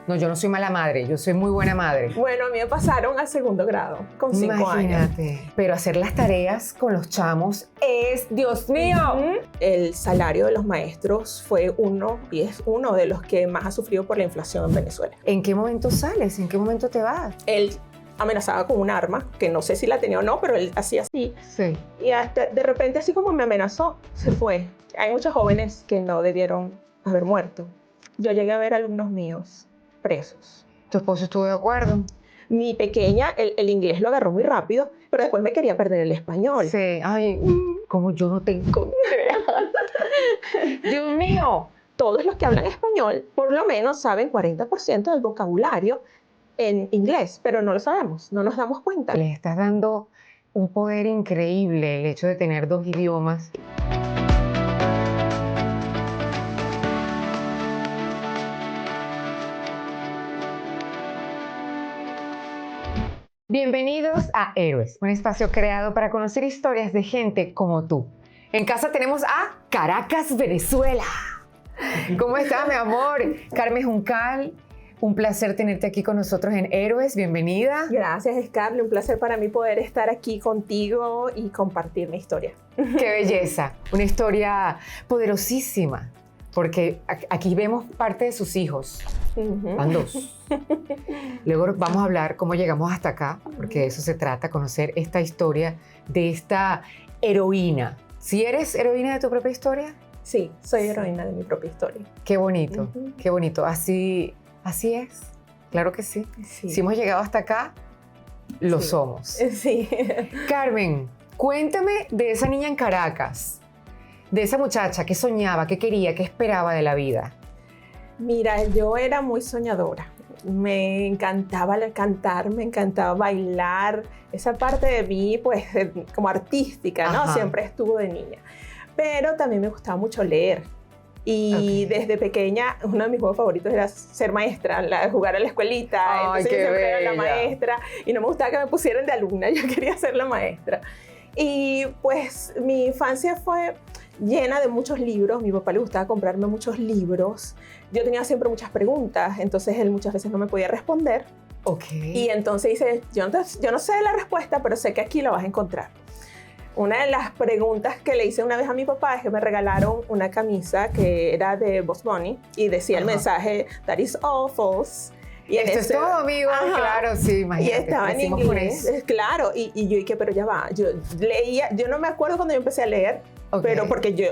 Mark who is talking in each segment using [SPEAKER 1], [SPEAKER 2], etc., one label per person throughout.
[SPEAKER 1] No, yo no soy mala madre, yo soy muy buena madre.
[SPEAKER 2] Bueno, a mí me pasaron al segundo grado, con 5 años.
[SPEAKER 1] Imagínate. Pero hacer las tareas con los chamos es, Dios mío.
[SPEAKER 2] El salario de los maestros fue uno y es uno de los que más ha sufrido por la inflación en Venezuela.
[SPEAKER 1] ¿En qué momento sales? ¿En qué momento te vas?
[SPEAKER 2] Él amenazaba con un arma, que no sé si la tenía o no, pero él hacía así.
[SPEAKER 1] Sí.
[SPEAKER 2] Y hasta de repente, así como me amenazó, se fue. Hay muchos jóvenes que no debieron haber muerto. Yo llegué a ver alumnos míos presos.
[SPEAKER 1] ¿Tu esposo estuvo de acuerdo?
[SPEAKER 2] Mi pequeña, el inglés lo agarró muy rápido, pero después me quería perder el español.
[SPEAKER 1] Sí. Ay, como yo no tengo idea. Dios mío.
[SPEAKER 2] Todos los que hablan español, por lo menos, saben 40% del vocabulario en inglés, pero no lo sabemos, no nos damos cuenta.
[SPEAKER 1] Le estás dando un poder increíble el hecho de tener 2 idiomas. Bienvenidos a Héroes, un espacio creado para conocer historias de gente como tú. En casa tenemos a Caracas, Venezuela. ¿Cómo estás, mi amor? Carmen Juncal, un placer tenerte aquí con nosotros en Héroes. Bienvenida.
[SPEAKER 2] Gracias, Scarlett. Un placer para mí poder estar aquí contigo y compartir mi historia.
[SPEAKER 1] ¡Qué belleza! Una historia poderosísima, porque aquí vemos parte de sus hijos. Van 2. Luego vamos a hablar cómo llegamos hasta acá, porque de eso se trata, conocer esta historia de esta heroína. ¿Sí eres heroína de tu propia historia?
[SPEAKER 2] Sí, soy heroína de mi propia historia.
[SPEAKER 1] Qué bonito, qué bonito. Así es, claro que sí. Si hemos llegado hasta acá, lo somos.
[SPEAKER 2] Sí.
[SPEAKER 1] Carmen, cuéntame de esa niña en Caracas, de esa muchacha que soñaba, que quería, que esperaba de la vida.
[SPEAKER 2] Mira, yo era muy soñadora. Me encantaba cantar, me encantaba bailar. Esa parte de mí, pues, como artística, ¿no?
[SPEAKER 1] Ajá.
[SPEAKER 2] Siempre estuvo de niña. Pero también me gustaba mucho leer. Y desde pequeña, uno de mis juegos favoritos era ser maestra, jugar a la escuelita.
[SPEAKER 1] Ay,
[SPEAKER 2] entonces
[SPEAKER 1] qué
[SPEAKER 2] yo siempre era la
[SPEAKER 1] bella.
[SPEAKER 2] maestra. Y no me gustaba que me pusieran de alumna, yo quería ser la maestra. Y pues mi infancia fue llena de muchos libros. Mi papá le gustaba comprarme muchos libros. Yo tenía siempre muchas preguntas, entonces él muchas veces no me podía responder.
[SPEAKER 1] Ok.
[SPEAKER 2] Y entonces dice, yo no sé la respuesta, pero sé que aquí la vas a encontrar. Una de las preguntas que le hice una vez a mi papá es que me regalaron una camisa que era de Bugs Bunny y decía el mensaje, "That is all false". Y
[SPEAKER 1] Esto es todo, amigo.
[SPEAKER 2] Ajá.
[SPEAKER 1] Claro, sí,
[SPEAKER 2] Y
[SPEAKER 1] imagínate.
[SPEAKER 2] estaba en
[SPEAKER 1] crecimos con
[SPEAKER 2] inglés,
[SPEAKER 1] eso.
[SPEAKER 2] claro, y yo dije, pero ya va, yo leía, yo no me acuerdo cuando yo empecé a leer,
[SPEAKER 1] Ok.
[SPEAKER 2] pero porque yo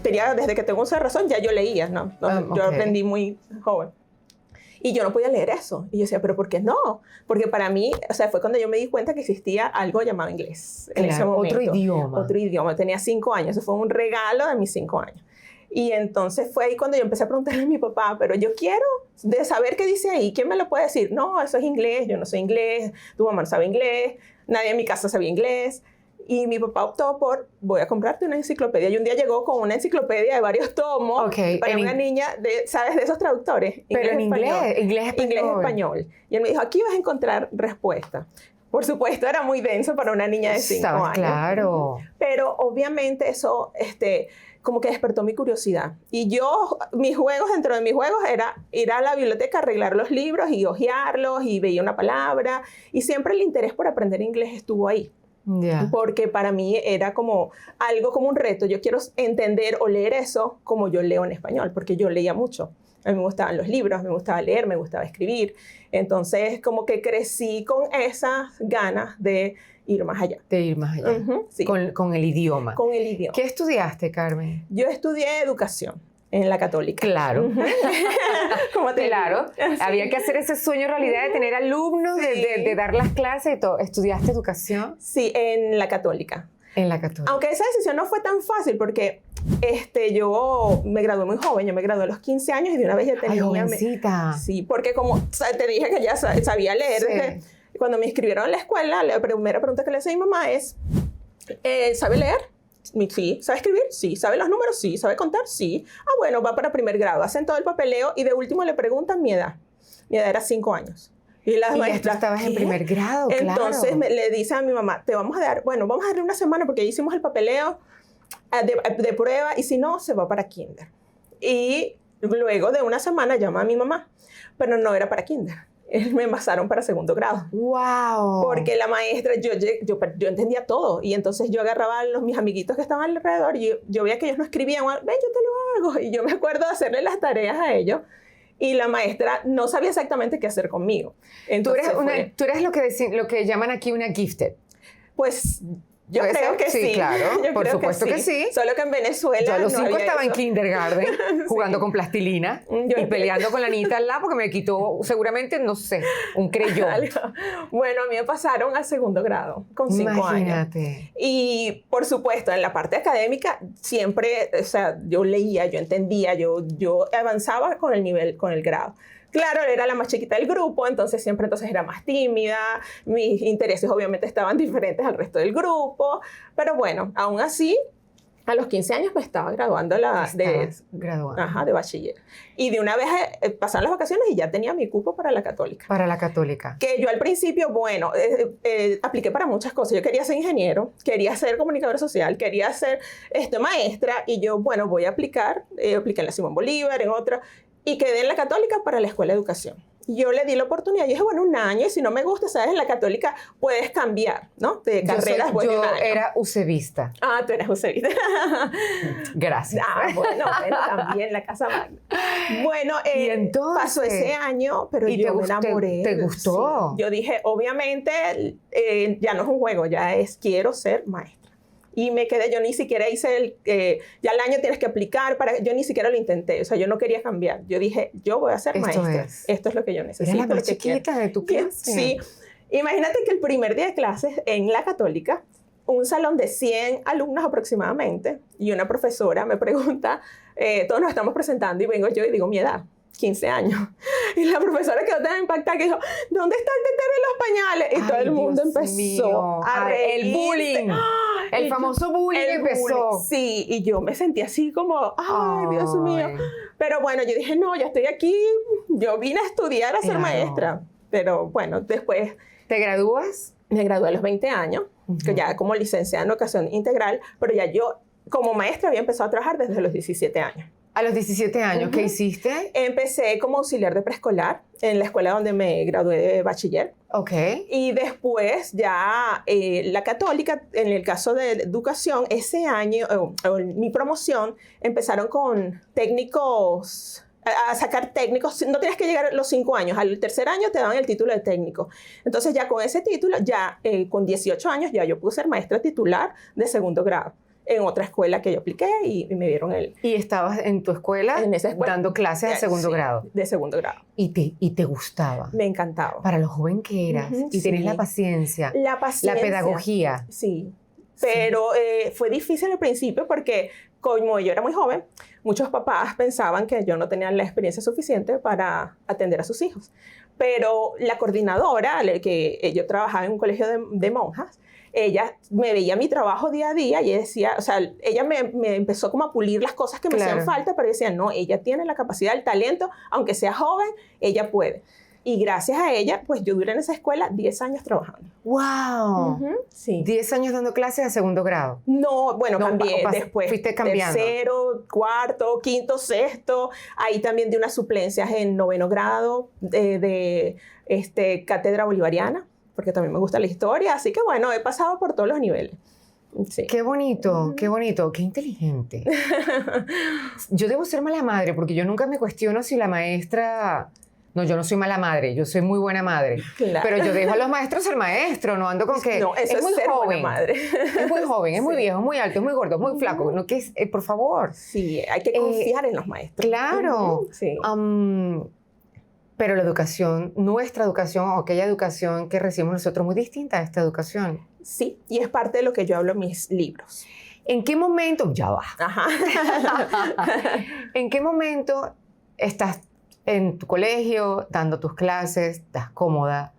[SPEAKER 2] tenía, desde que tengo uso de razón, ya yo leía, ¿no? Yo
[SPEAKER 1] ok.
[SPEAKER 2] aprendí muy joven. Y yo no podía leer eso. Y yo decía, ¿pero por qué no? Porque para mí, o sea, fue cuando yo me di cuenta que existía algo llamado inglés en ese
[SPEAKER 1] Claro,
[SPEAKER 2] momento.
[SPEAKER 1] otro idioma.
[SPEAKER 2] Otro idioma. Tenía 5 años. Eso fue un regalo de mis 5 años. Y entonces fue ahí cuando yo empecé a preguntarle a mi papá, pero yo quiero de saber qué dice ahí. ¿Quién me lo puede decir? No, eso es inglés. Yo no sé inglés. Tu mamá no sabe inglés. Nadie en mi casa sabía inglés. Y mi papá optó por, voy a comprarte una enciclopedia. Y un día llegó con una enciclopedia de varios tomos para una niña, ¿sabes? De esos traductores.
[SPEAKER 1] Pero en inglés,
[SPEAKER 2] inglés-español. Y él me dijo, aquí vas a encontrar respuesta. Por supuesto, era muy denso para una niña de 5 años.
[SPEAKER 1] Claro.
[SPEAKER 2] Pero obviamente eso, como que despertó mi curiosidad. Y yo, dentro de mis juegos era ir a la biblioteca, arreglar los libros y hojearlos y veía una palabra. Y siempre el interés por aprender inglés estuvo ahí.
[SPEAKER 1] Yeah.
[SPEAKER 2] Porque para mí era como algo, como un reto. Yo quiero entender o leer eso como yo leo en español, porque yo leía mucho. A mí me gustaban los libros, me gustaba leer, me gustaba escribir. Entonces, como que crecí con esas ganas de ir más allá.
[SPEAKER 1] De ir más allá.
[SPEAKER 2] Sí.
[SPEAKER 1] Con el idioma.
[SPEAKER 2] Con el idioma.
[SPEAKER 1] ¿Qué estudiaste, Carmen?
[SPEAKER 2] Yo estudié educación en la Católica.
[SPEAKER 1] Claro.
[SPEAKER 2] ¿Cómo te
[SPEAKER 1] Claro.
[SPEAKER 2] digo?
[SPEAKER 1] Había que hacer ese sueño realidad de tener alumnos, de dar las clases y todo. ¿Estudiaste educación?
[SPEAKER 2] Sí, en la Católica.
[SPEAKER 1] En la Católica.
[SPEAKER 2] Aunque esa decisión no fue tan fácil porque yo me gradué muy joven, yo me gradué a los 15 años y de una vez ya tenía...
[SPEAKER 1] Ay, jovencita.
[SPEAKER 2] Sí, porque como te dije que ya sabía leer,
[SPEAKER 1] Sí.
[SPEAKER 2] desde cuando me inscribieron en la escuela, la primera pregunta que le hice a mi mamá es, ¿sabe leer? Sí. ¿Sabe escribir? Sí. ¿Sabe los números? Sí. ¿Sabe contar? Sí. Ah, bueno, va para primer grado. Hacen todo el papeleo y de último le preguntan mi edad. Mi edad era 5 años. Y las
[SPEAKER 1] maestras, ya estabas en primer grado, claro.
[SPEAKER 2] Entonces le dice a mi mamá, vamos a darle una semana porque ya hicimos el papeleo de prueba y si no, se va para kinder. Y Luego de una semana llamé a mi mamá, pero no era para kinder. Me pasaron para segundo grado.
[SPEAKER 1] ¡Wow!
[SPEAKER 2] Porque la maestra, yo entendía todo. Y entonces yo agarraba a mis amiguitos que estaban alrededor y yo veía que ellos no escribían. Ven, yo te lo hago. Y yo me acuerdo de hacerle las tareas a ellos. Y la maestra no sabía exactamente qué hacer conmigo. Entonces,
[SPEAKER 1] tú eres lo que llaman aquí una gifted.
[SPEAKER 2] Pues yo creo que sí.
[SPEAKER 1] Claro, por supuesto que sí.
[SPEAKER 2] Solo que en Venezuela
[SPEAKER 1] yo a los
[SPEAKER 2] no
[SPEAKER 1] 5 estaba
[SPEAKER 2] eso.
[SPEAKER 1] en kindergarten jugando con plastilina y peleando con la niñita al lado porque me quitó seguramente, no sé, un creyón.
[SPEAKER 2] Bueno, a mí me pasaron al segundo grado con 5 años.
[SPEAKER 1] Imagínate.
[SPEAKER 2] Y por supuesto, en la parte académica siempre, o sea, yo leía, yo entendía, yo avanzaba con el nivel, con el grado. Claro, era la más chiquita del grupo, entonces siempre era más tímida, mis intereses obviamente estaban diferentes al resto del grupo, pero bueno, aún así, a los 15 años me estaba graduando de bachiller. Y de una vez pasaron las vacaciones y ya tenía mi cupo para la católica.
[SPEAKER 1] Para la católica.
[SPEAKER 2] Que yo al principio, bueno, apliqué para muchas cosas. Yo quería ser ingeniero, quería ser comunicadora social, quería ser maestra, y yo, bueno, voy a aplicar, apliqué en la Simón Bolívar, en otra, y quedé en la católica para la escuela de educación. Yo le di la oportunidad, yo dije, bueno, un año, y si no me gusta, ¿sabes? En la católica puedes cambiar, ¿no? De carrera después de un año.
[SPEAKER 1] Yo era usevista.
[SPEAKER 2] Ah, tú eras usevista.
[SPEAKER 1] Gracias.
[SPEAKER 2] Bueno, también la Casa Magna. Bueno,
[SPEAKER 1] y entonces,
[SPEAKER 2] pasó ese año, pero yo me enamoré.
[SPEAKER 1] ¿Te gustó?
[SPEAKER 2] Sí. Yo dije, obviamente, ya no es un juego, quiero ser maestra. Y me quedé, yo ni siquiera hice ya el año tienes que aplicar, yo ni siquiera lo intenté, o sea, yo no quería cambiar. Yo dije, yo voy a ser maestra. Esto es lo que yo necesito.
[SPEAKER 1] Eres la más chiquita de tu clase.
[SPEAKER 2] Sí. Imagínate que el primer día de clases en la católica, un salón de 100 alumnos aproximadamente, y una profesora me pregunta, todos nos estamos presentando, y vengo yo y digo mi edad. 15 años. Y la profesora quedó tan impactada que dijo, ¿dónde está el tetero y los pañales? Y todo el mundo empezó a reír.
[SPEAKER 1] El bullying. El famoso bullying empezó.
[SPEAKER 2] Sí, y yo me sentí así como, ay, Dios mío. Pero bueno, yo dije, no, ya estoy aquí. Yo vine a estudiar a ser maestra. Pero bueno, después...
[SPEAKER 1] ¿Te gradúas?
[SPEAKER 2] Me gradué a los 20 años, que ya como licenciada en educación integral, pero ya yo como maestra había empezado a trabajar desde los 17 años.
[SPEAKER 1] A los 17 años, ¿qué hiciste?
[SPEAKER 2] Empecé como auxiliar de preescolar en la escuela donde me gradué de bachiller.
[SPEAKER 1] Ok.
[SPEAKER 2] Y después ya la católica, en el caso de educación, ese año, mi promoción, empezaron con técnicos, a sacar técnicos. No tienes que llegar a los 5 años. Al tercer año te dan el título de técnico. Entonces ya con ese título, ya con 18 años, ya yo pude ser maestra titular de segundo grado. En otra escuela que yo apliqué y me dieron el...
[SPEAKER 1] ¿Y estabas en tu escuela, dando clases de segundo grado?
[SPEAKER 2] De segundo grado.
[SPEAKER 1] ¿Y te gustaba?
[SPEAKER 2] Me encantaba.
[SPEAKER 1] Para lo joven que eras. Y tenés la paciencia.
[SPEAKER 2] La paciencia.
[SPEAKER 1] La pedagogía.
[SPEAKER 2] Sí. Pero fue difícil al principio porque como yo era muy joven, muchos papás pensaban que yo no tenía la experiencia suficiente para atender a sus hijos. Pero la coordinadora, que yo trabajaba en un colegio de monjas, ella me veía mi trabajo día a día y ella decía, o sea, ella me empezó como a pulir las cosas que me hacían falta, pero decía, no, ella tiene la capacidad, el talento, aunque sea joven, ella puede. Y gracias a ella, pues yo duré en esa escuela 10 años trabajando.
[SPEAKER 1] ¡Wow!
[SPEAKER 2] Sí.
[SPEAKER 1] 10 años dando clases de segundo grado.
[SPEAKER 2] No, bueno, cambié después.
[SPEAKER 1] Fuiste cambiando.
[SPEAKER 2] Tercero, cuarto, quinto, sexto. Ahí también di unas suplencias en noveno grado de cátedra bolivariana, porque también me gusta la historia. Así que bueno, he pasado por todos los niveles. Sí.
[SPEAKER 1] Qué bonito, qué bonito, qué inteligente. Yo debo ser mala madre, porque yo nunca me cuestiono si la maestra... No, yo no soy mala madre, yo soy muy buena madre. Claro. Pero yo dejo a los maestros ser maestro, no ando con que...
[SPEAKER 2] No, eso
[SPEAKER 1] es muy
[SPEAKER 2] ser
[SPEAKER 1] joven.
[SPEAKER 2] Buena madre.
[SPEAKER 1] Es muy joven, es muy viejo, es muy alto, es muy gordo, es muy flaco. No, que es, por favor.
[SPEAKER 2] Sí, hay que confiar en los maestros.
[SPEAKER 1] Claro.
[SPEAKER 2] Sí.
[SPEAKER 1] Pero la educación, nuestra educación, o aquella educación que recibimos nosotros, muy distinta a esta educación.
[SPEAKER 2] Sí, y es parte de lo que yo hablo en mis libros.
[SPEAKER 1] ¿En qué momento? Ya va.
[SPEAKER 2] Ajá.
[SPEAKER 1] ¿En qué momento estás en tu colegio, dando tus clases, estás cómoda?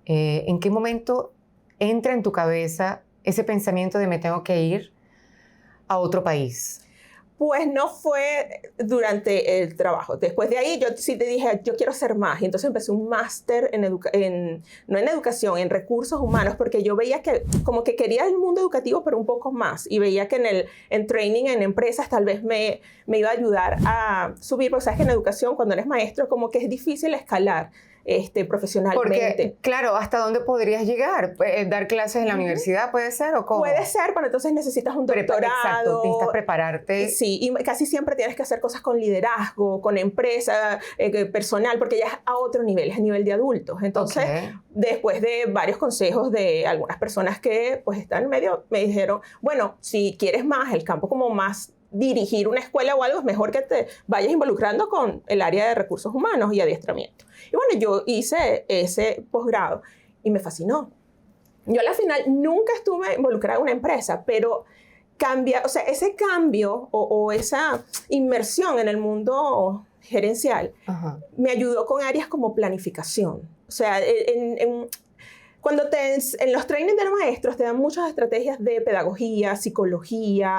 [SPEAKER 1] ¿En qué momento entra en tu cabeza ese pensamiento de me tengo que ir a otro país?
[SPEAKER 2] Pues no fue durante el trabajo. Después de ahí yo sí te dije, yo quiero hacer más. Y entonces empecé un máster no en educación, en recursos humanos, porque yo veía que como que quería el mundo educativo, pero un poco más. Y veía que en training, en empresas, tal vez me iba a ayudar a subir. Porque sabes que en educación, cuando eres maestro, como que es difícil escalar profesionalmente.
[SPEAKER 1] Porque, claro, ¿hasta dónde podrías llegar? ¿Dar clases en la universidad puede ser o cómo?
[SPEAKER 2] Puede ser, pero entonces necesitas un doctorado.
[SPEAKER 1] Exacto, necesitas prepararte.
[SPEAKER 2] Sí, y casi siempre tienes que hacer cosas con liderazgo, con empresa, personal, porque ya es a otro nivel, es a nivel de adultos. Entonces, después de varios consejos de algunas personas que pues están en medio, me dijeron, bueno, si quieres más, el campo como más dirigir una escuela o algo, es mejor que te vayas involucrando con el área de recursos humanos y adiestramiento. Y bueno, yo hice ese posgrado y me fascinó. Yo a la final nunca estuve involucrada en una empresa, pero ese cambio o esa inmersión en el mundo gerencial me ayudó con áreas como planificación. O sea, cuando en los trainings de los maestros te dan muchas estrategias de pedagogía, psicología,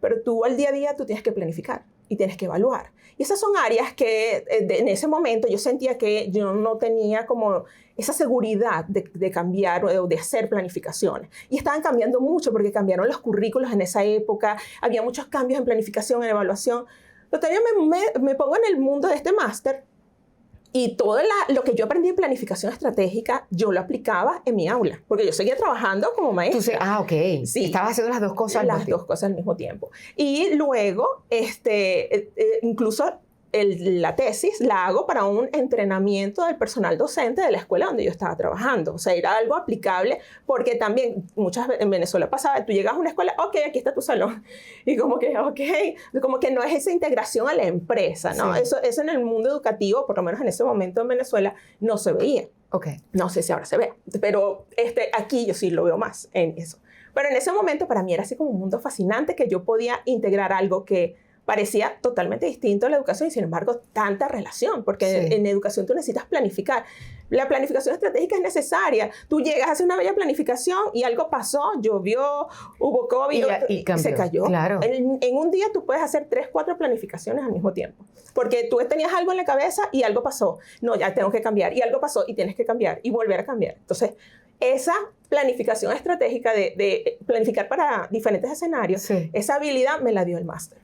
[SPEAKER 2] pero tú al día a día tú tienes que planificar y tienes que evaluar. Y esas son áreas que en ese momento yo sentía que yo no tenía como esa seguridad de cambiar o de hacer planificaciones. Y estaban cambiando mucho porque cambiaron los currículos en esa época, había muchos cambios en planificación, en evaluación. Pero todavía me pongo en el mundo de este máster y todo lo que yo aprendí en planificación estratégica, yo lo aplicaba en mi aula, porque yo seguía trabajando como maestra.
[SPEAKER 1] Ok. Sí. Estabas haciendo las dos cosas
[SPEAKER 2] dos cosas al mismo tiempo. Y luego, incluso la tesis la hago para un entrenamiento del personal docente de la escuela donde yo estaba trabajando. O sea, era algo aplicable, porque también muchas veces en Venezuela pasaba, tú llegas a una escuela, ok, aquí está tu salón. Y como que, como que no es esa integración a la empresa, ¿no? Sí. Eso en el mundo educativo, por lo menos en ese momento en Venezuela, no se veía. No sé si ahora se ve, pero aquí yo sí lo veo más en eso. Pero en ese momento para mí era así como un mundo fascinante, que yo podía integrar algo que parecía totalmente distinto a la educación y sin embargo tanta relación, porque en educación tú necesitas planificar. La planificación estratégica es necesaria. Tú llegas a hacer una bella planificación y algo pasó, llovió, hubo COVID y se cayó.
[SPEAKER 1] Claro.
[SPEAKER 2] En un día tú puedes hacer 3, 4 planificaciones al mismo tiempo, porque tú tenías algo en la cabeza y algo pasó. No, ya tengo que cambiar. Y algo pasó y tienes que cambiar y volver a cambiar. Entonces, esa planificación estratégica de planificar para diferentes escenarios, esa habilidad me la dio el máster.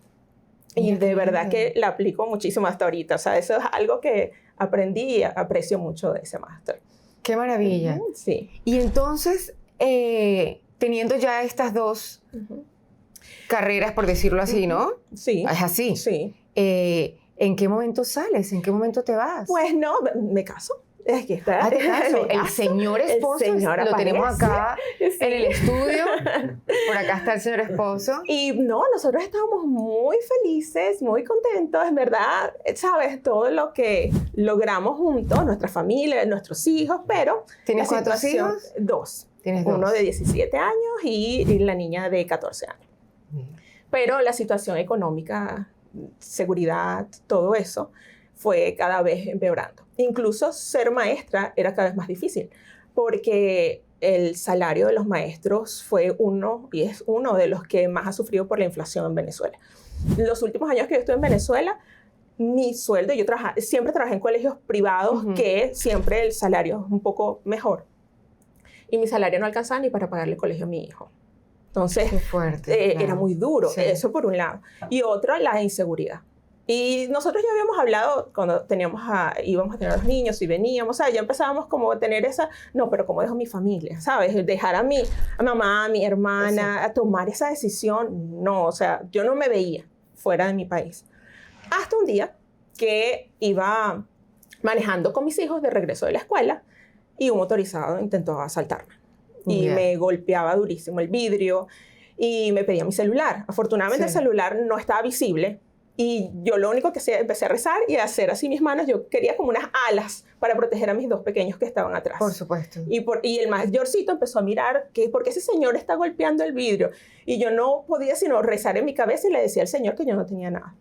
[SPEAKER 2] Y de verdad que la aplico muchísimo hasta ahorita. O sea, eso es algo que aprendí y aprecio mucho de ese máster.
[SPEAKER 1] ¡Qué maravilla!
[SPEAKER 2] Sí.
[SPEAKER 1] Y entonces, teniendo ya estas dos carreras, por decirlo así, ¿no?
[SPEAKER 2] Sí.
[SPEAKER 1] Es así.
[SPEAKER 2] Sí.
[SPEAKER 1] ¿En qué momento sales? ¿En qué momento te vas?
[SPEAKER 2] Pues no, me caso. Aquí está.
[SPEAKER 1] ¿Te caso? El señor esposo, lo tenemos acá en el estudio. Por acá está el señor esposo.
[SPEAKER 2] Y no, nosotros estábamos muy felices, muy contentos, en verdad, sabes, todo lo que logramos juntos, nuestra familia, nuestros hijos, pero...
[SPEAKER 1] ¿Tienes cuántos hijos?
[SPEAKER 2] 2.
[SPEAKER 1] ¿Tienes 2?
[SPEAKER 2] Uno de 17 años y la niña de 14 años. Pero la situación económica, seguridad, todo eso, fue cada vez empeorando. Incluso ser maestra era cada vez más difícil, porque el salario de los maestros fue y es uno de los que más ha sufrido por la inflación en Venezuela. Los últimos años que yo estuve en Venezuela, mi sueldo, siempre trabajé en colegios privados, que siempre el salario es un poco mejor. Y mi salario no alcanzaba ni para pagarle el colegio a mi hijo. Entonces,
[SPEAKER 1] qué fuerte,
[SPEAKER 2] era muy duro, eso por un lado. Y otro, la inseguridad. Y nosotros ya habíamos hablado cuando íbamos a tener a los niños y veníamos, ya empezábamos como a tener no, pero ¿cómo dejo mi familia? ¿Sabes? Dejar a mamá, a mi hermana, a tomar esa decisión, no, o sea, yo no me veía fuera de mi país. Hasta un día que iba manejando con mis hijos de regreso de la escuela y un motorizado intentó asaltarme. Y me golpeaba durísimo el vidrio y me pedía mi celular. Afortunadamente el celular no estaba visible. Y yo lo único que hacía, empecé a rezar y a hacer así mis manos. Yo quería como unas alas para proteger a mis 2 pequeños que estaban atrás.
[SPEAKER 1] Por supuesto.
[SPEAKER 2] Y el mayorcito empezó a mirar por qué ese señor está golpeando el vidrio. Y yo no podía sino rezar en mi cabeza y le decía al señor que yo no tenía nada.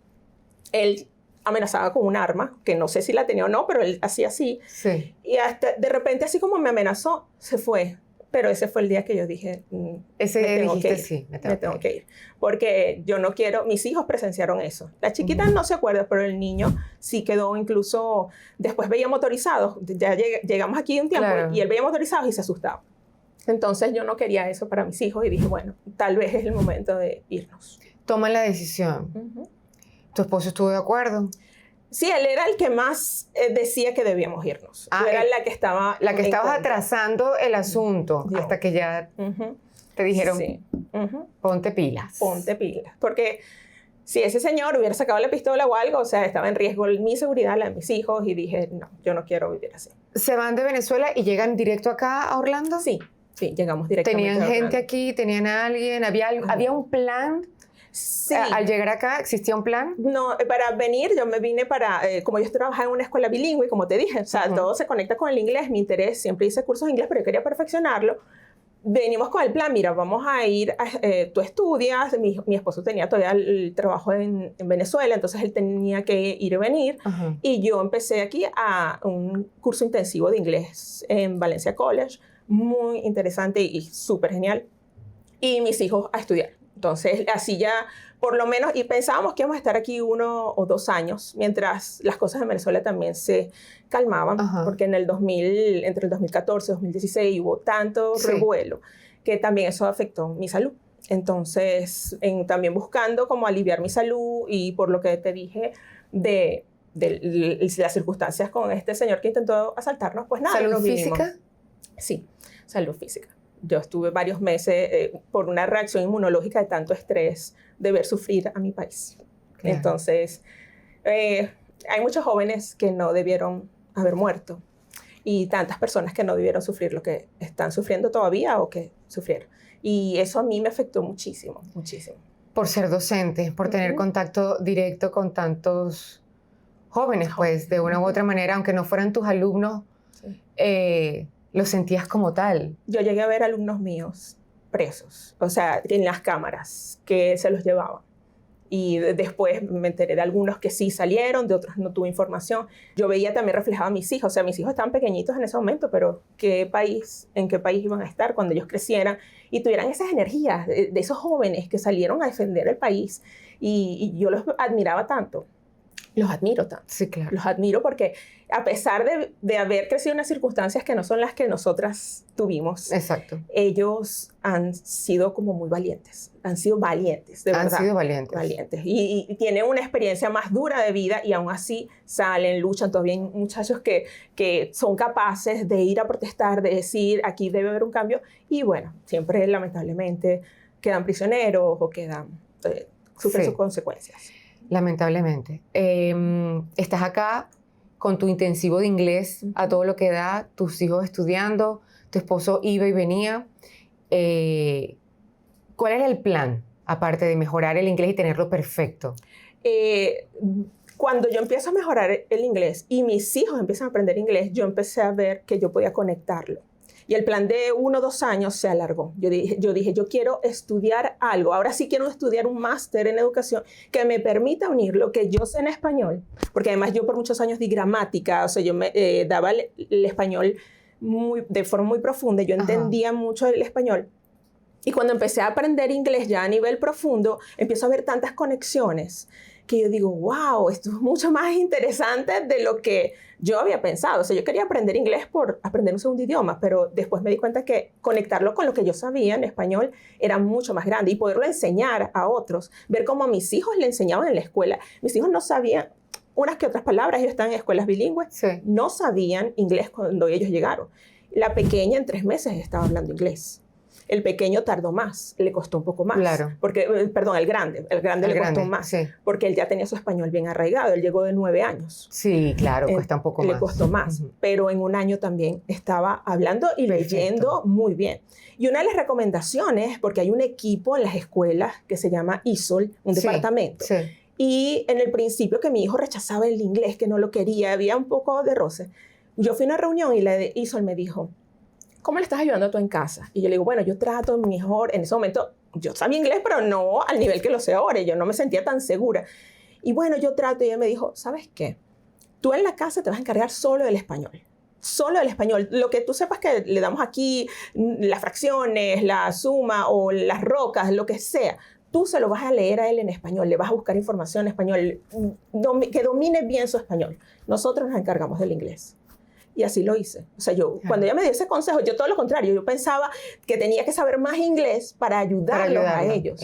[SPEAKER 2] Él amenazaba con un arma, que no sé si la tenía o no, pero él hacía así.
[SPEAKER 1] Sí.
[SPEAKER 2] Y hasta de repente, así como me amenazó, se fue. Pero ese fue el día que yo dije,
[SPEAKER 1] ese día dijiste, sí,
[SPEAKER 2] me tengo que ir. Porque yo no quiero, mis hijos presenciaron eso. La chiquita no se acuerda, pero el niño sí quedó incluso, después veía motorizados, ya llegamos aquí un tiempo, y él veía motorizados y se asustaba. Entonces yo no quería eso para mis hijos y dije, bueno, tal vez es el momento de irnos.
[SPEAKER 1] Toma la decisión. ¿Tu esposo estuvo de acuerdo?
[SPEAKER 2] Sí, él era el que más decía que debíamos irnos. Yo era la que estaba...
[SPEAKER 1] La que estabas atrasando el asunto hasta que ya te dijeron,
[SPEAKER 2] sí.
[SPEAKER 1] Ponte pilas.
[SPEAKER 2] Ponte pilas. Porque si ese señor hubiera sacado la pistola o algo, o sea, estaba en riesgo mi seguridad, la de mis hijos, y dije, no, yo no quiero vivir así.
[SPEAKER 1] ¿Se van de Venezuela y llegan directo acá a Orlando?
[SPEAKER 2] Sí, llegamos directamente.
[SPEAKER 1] ¿Tenían gente aquí? ¿Tenían a alguien? ¿Había un plan?
[SPEAKER 2] Sí.
[SPEAKER 1] ¿Al llegar acá existía un plan?
[SPEAKER 2] No, para venir yo me vine para, como yo trabajaba en una escuela bilingüe, como te dije, o sea, todo se conecta con el inglés, mi interés, siempre hice cursos de inglés, pero yo quería perfeccionarlo. Venimos con el plan, mira, vamos a ir, tú estudias, mi esposo tenía todavía el trabajo en Venezuela, entonces él tenía que ir y venir, y yo empecé aquí a un curso intensivo de inglés en Valencia College, muy interesante y súper genial, y mis hijos a estudiar. Entonces, así ya, por lo menos, y pensábamos que íbamos a estar aquí 1 o 2 años, mientras las cosas en Venezuela también se calmaban, porque entre el 2014 y 2016 hubo tanto revuelo que también eso afectó mi salud. Entonces, también buscando cómo aliviar mi salud y por lo que te dije de las circunstancias con este señor que intentó asaltarnos, pues nada.
[SPEAKER 1] ¿Salud física?
[SPEAKER 2] Sí, salud física. Yo estuve varios meses por una reacción inmunológica de tanto estrés de ver sufrir a mi país. Claro. Entonces, hay muchos jóvenes que no debieron haber muerto y tantas personas que no debieron sufrir lo que están sufriendo todavía o que sufrieron. Y eso a mí me afectó muchísimo, muchísimo.
[SPEAKER 1] Por ser docente, por tener contacto directo con tantos jóvenes, pues, de una u otra manera, aunque no fueran tus alumnos, lo sentías como tal.
[SPEAKER 2] Yo llegué a ver alumnos míos presos, o sea, en las cámaras, que se los llevaban. Y después me enteré de algunos que sí salieron, de otros no tuve información. Yo veía también reflejado a mis hijos, o sea, mis hijos estaban pequeñitos en ese momento, pero ¿en qué país iban a estar cuando ellos crecieran y tuvieran esas energías de esos jóvenes que salieron a defender el país? Y yo los admiraba tanto. Los admiro tanto.
[SPEAKER 1] Sí, claro.
[SPEAKER 2] Los admiro porque a pesar de haber crecido en unas circunstancias que no son las que nosotras tuvimos,
[SPEAKER 1] exacto,
[SPEAKER 2] ellos han sido como muy valientes. Han sido valientes, de verdad.
[SPEAKER 1] Han sido valientes.
[SPEAKER 2] Valientes. Y tienen una experiencia más dura de vida y aún así salen, luchan. Todavía hay muchachos que son capaces de ir a protestar, de decir, aquí debe haber un cambio. Y bueno, siempre lamentablemente quedan prisioneros o sufren sus consecuencias.
[SPEAKER 1] Lamentablemente. Estás acá con tu intensivo de inglés a todo lo que da, tus hijos estudiando, tu esposo iba y venía. ¿Cuál era el plan, aparte de mejorar el inglés y tenerlo perfecto?
[SPEAKER 2] Cuando yo empiezo a mejorar el inglés y mis hijos empiezan a aprender inglés, yo empecé a ver que yo podía conectarlo. Y el plan de 1 o 2 años se alargó. Yo dije, yo quiero estudiar algo. Ahora sí quiero estudiar un máster en educación que me permita unir lo que yo sé en español. Porque además yo por muchos años di gramática. O sea, yo me daba el español de forma muy profunda. Yo entendía mucho el español. Y cuando empecé a aprender inglés ya a nivel profundo, empiezo a ver tantas conexiones que yo digo, wow, esto es mucho más interesante de lo que yo había pensado. O sea, yo quería aprender inglés por aprender un segundo idioma, pero después me di cuenta que conectarlo con lo que yo sabía en español era mucho más grande y poderlo enseñar a otros, ver cómo a mis hijos le enseñaban en la escuela. Mis hijos no sabían unas que otras palabras, ellos están en escuelas bilingües, no sabían inglés cuando ellos llegaron. La pequeña en 3 meses estaba hablando inglés. El pequeño tardó más, le costó un poco más.
[SPEAKER 1] Claro.
[SPEAKER 2] Porque, perdón, el grande le costó más. Sí. Porque él ya tenía su español bien arraigado, él llegó de 9 años.
[SPEAKER 1] Sí, claro, cuesta un poco más.
[SPEAKER 2] Le costó más, pero en 1 año también estaba hablando y leyendo muy bien. Y una de las recomendaciones, porque hay un equipo en las escuelas que se llama ISOL, un departamento. Sí. Y en el principio que mi hijo rechazaba el inglés, que no lo quería, había un poco de roce. Yo fui a una reunión y la de ISOL me dijo, ¿cómo le estás ayudando tú en casa? Y yo le digo, bueno, yo trato mejor. En ese momento, yo sabía inglés, pero no al nivel que lo sé ahora. Yo no me sentía tan segura. Y bueno, yo trato. Y ella me dijo, ¿sabes qué? Tú en la casa te vas a encargar solo del español. solo el español. Lo que tú sepas que le damos aquí, las fracciones, la suma o las rocas, lo que sea, tú se lo vas a leer a él en español, le vas a buscar información en español, que domine bien su español. Nosotros nos encargamos del inglés. Y así lo hice. O sea, cuando ella me dio ese consejo, yo todo lo contrario, yo pensaba que tenía que saber más inglés para ayudarlos a ellos.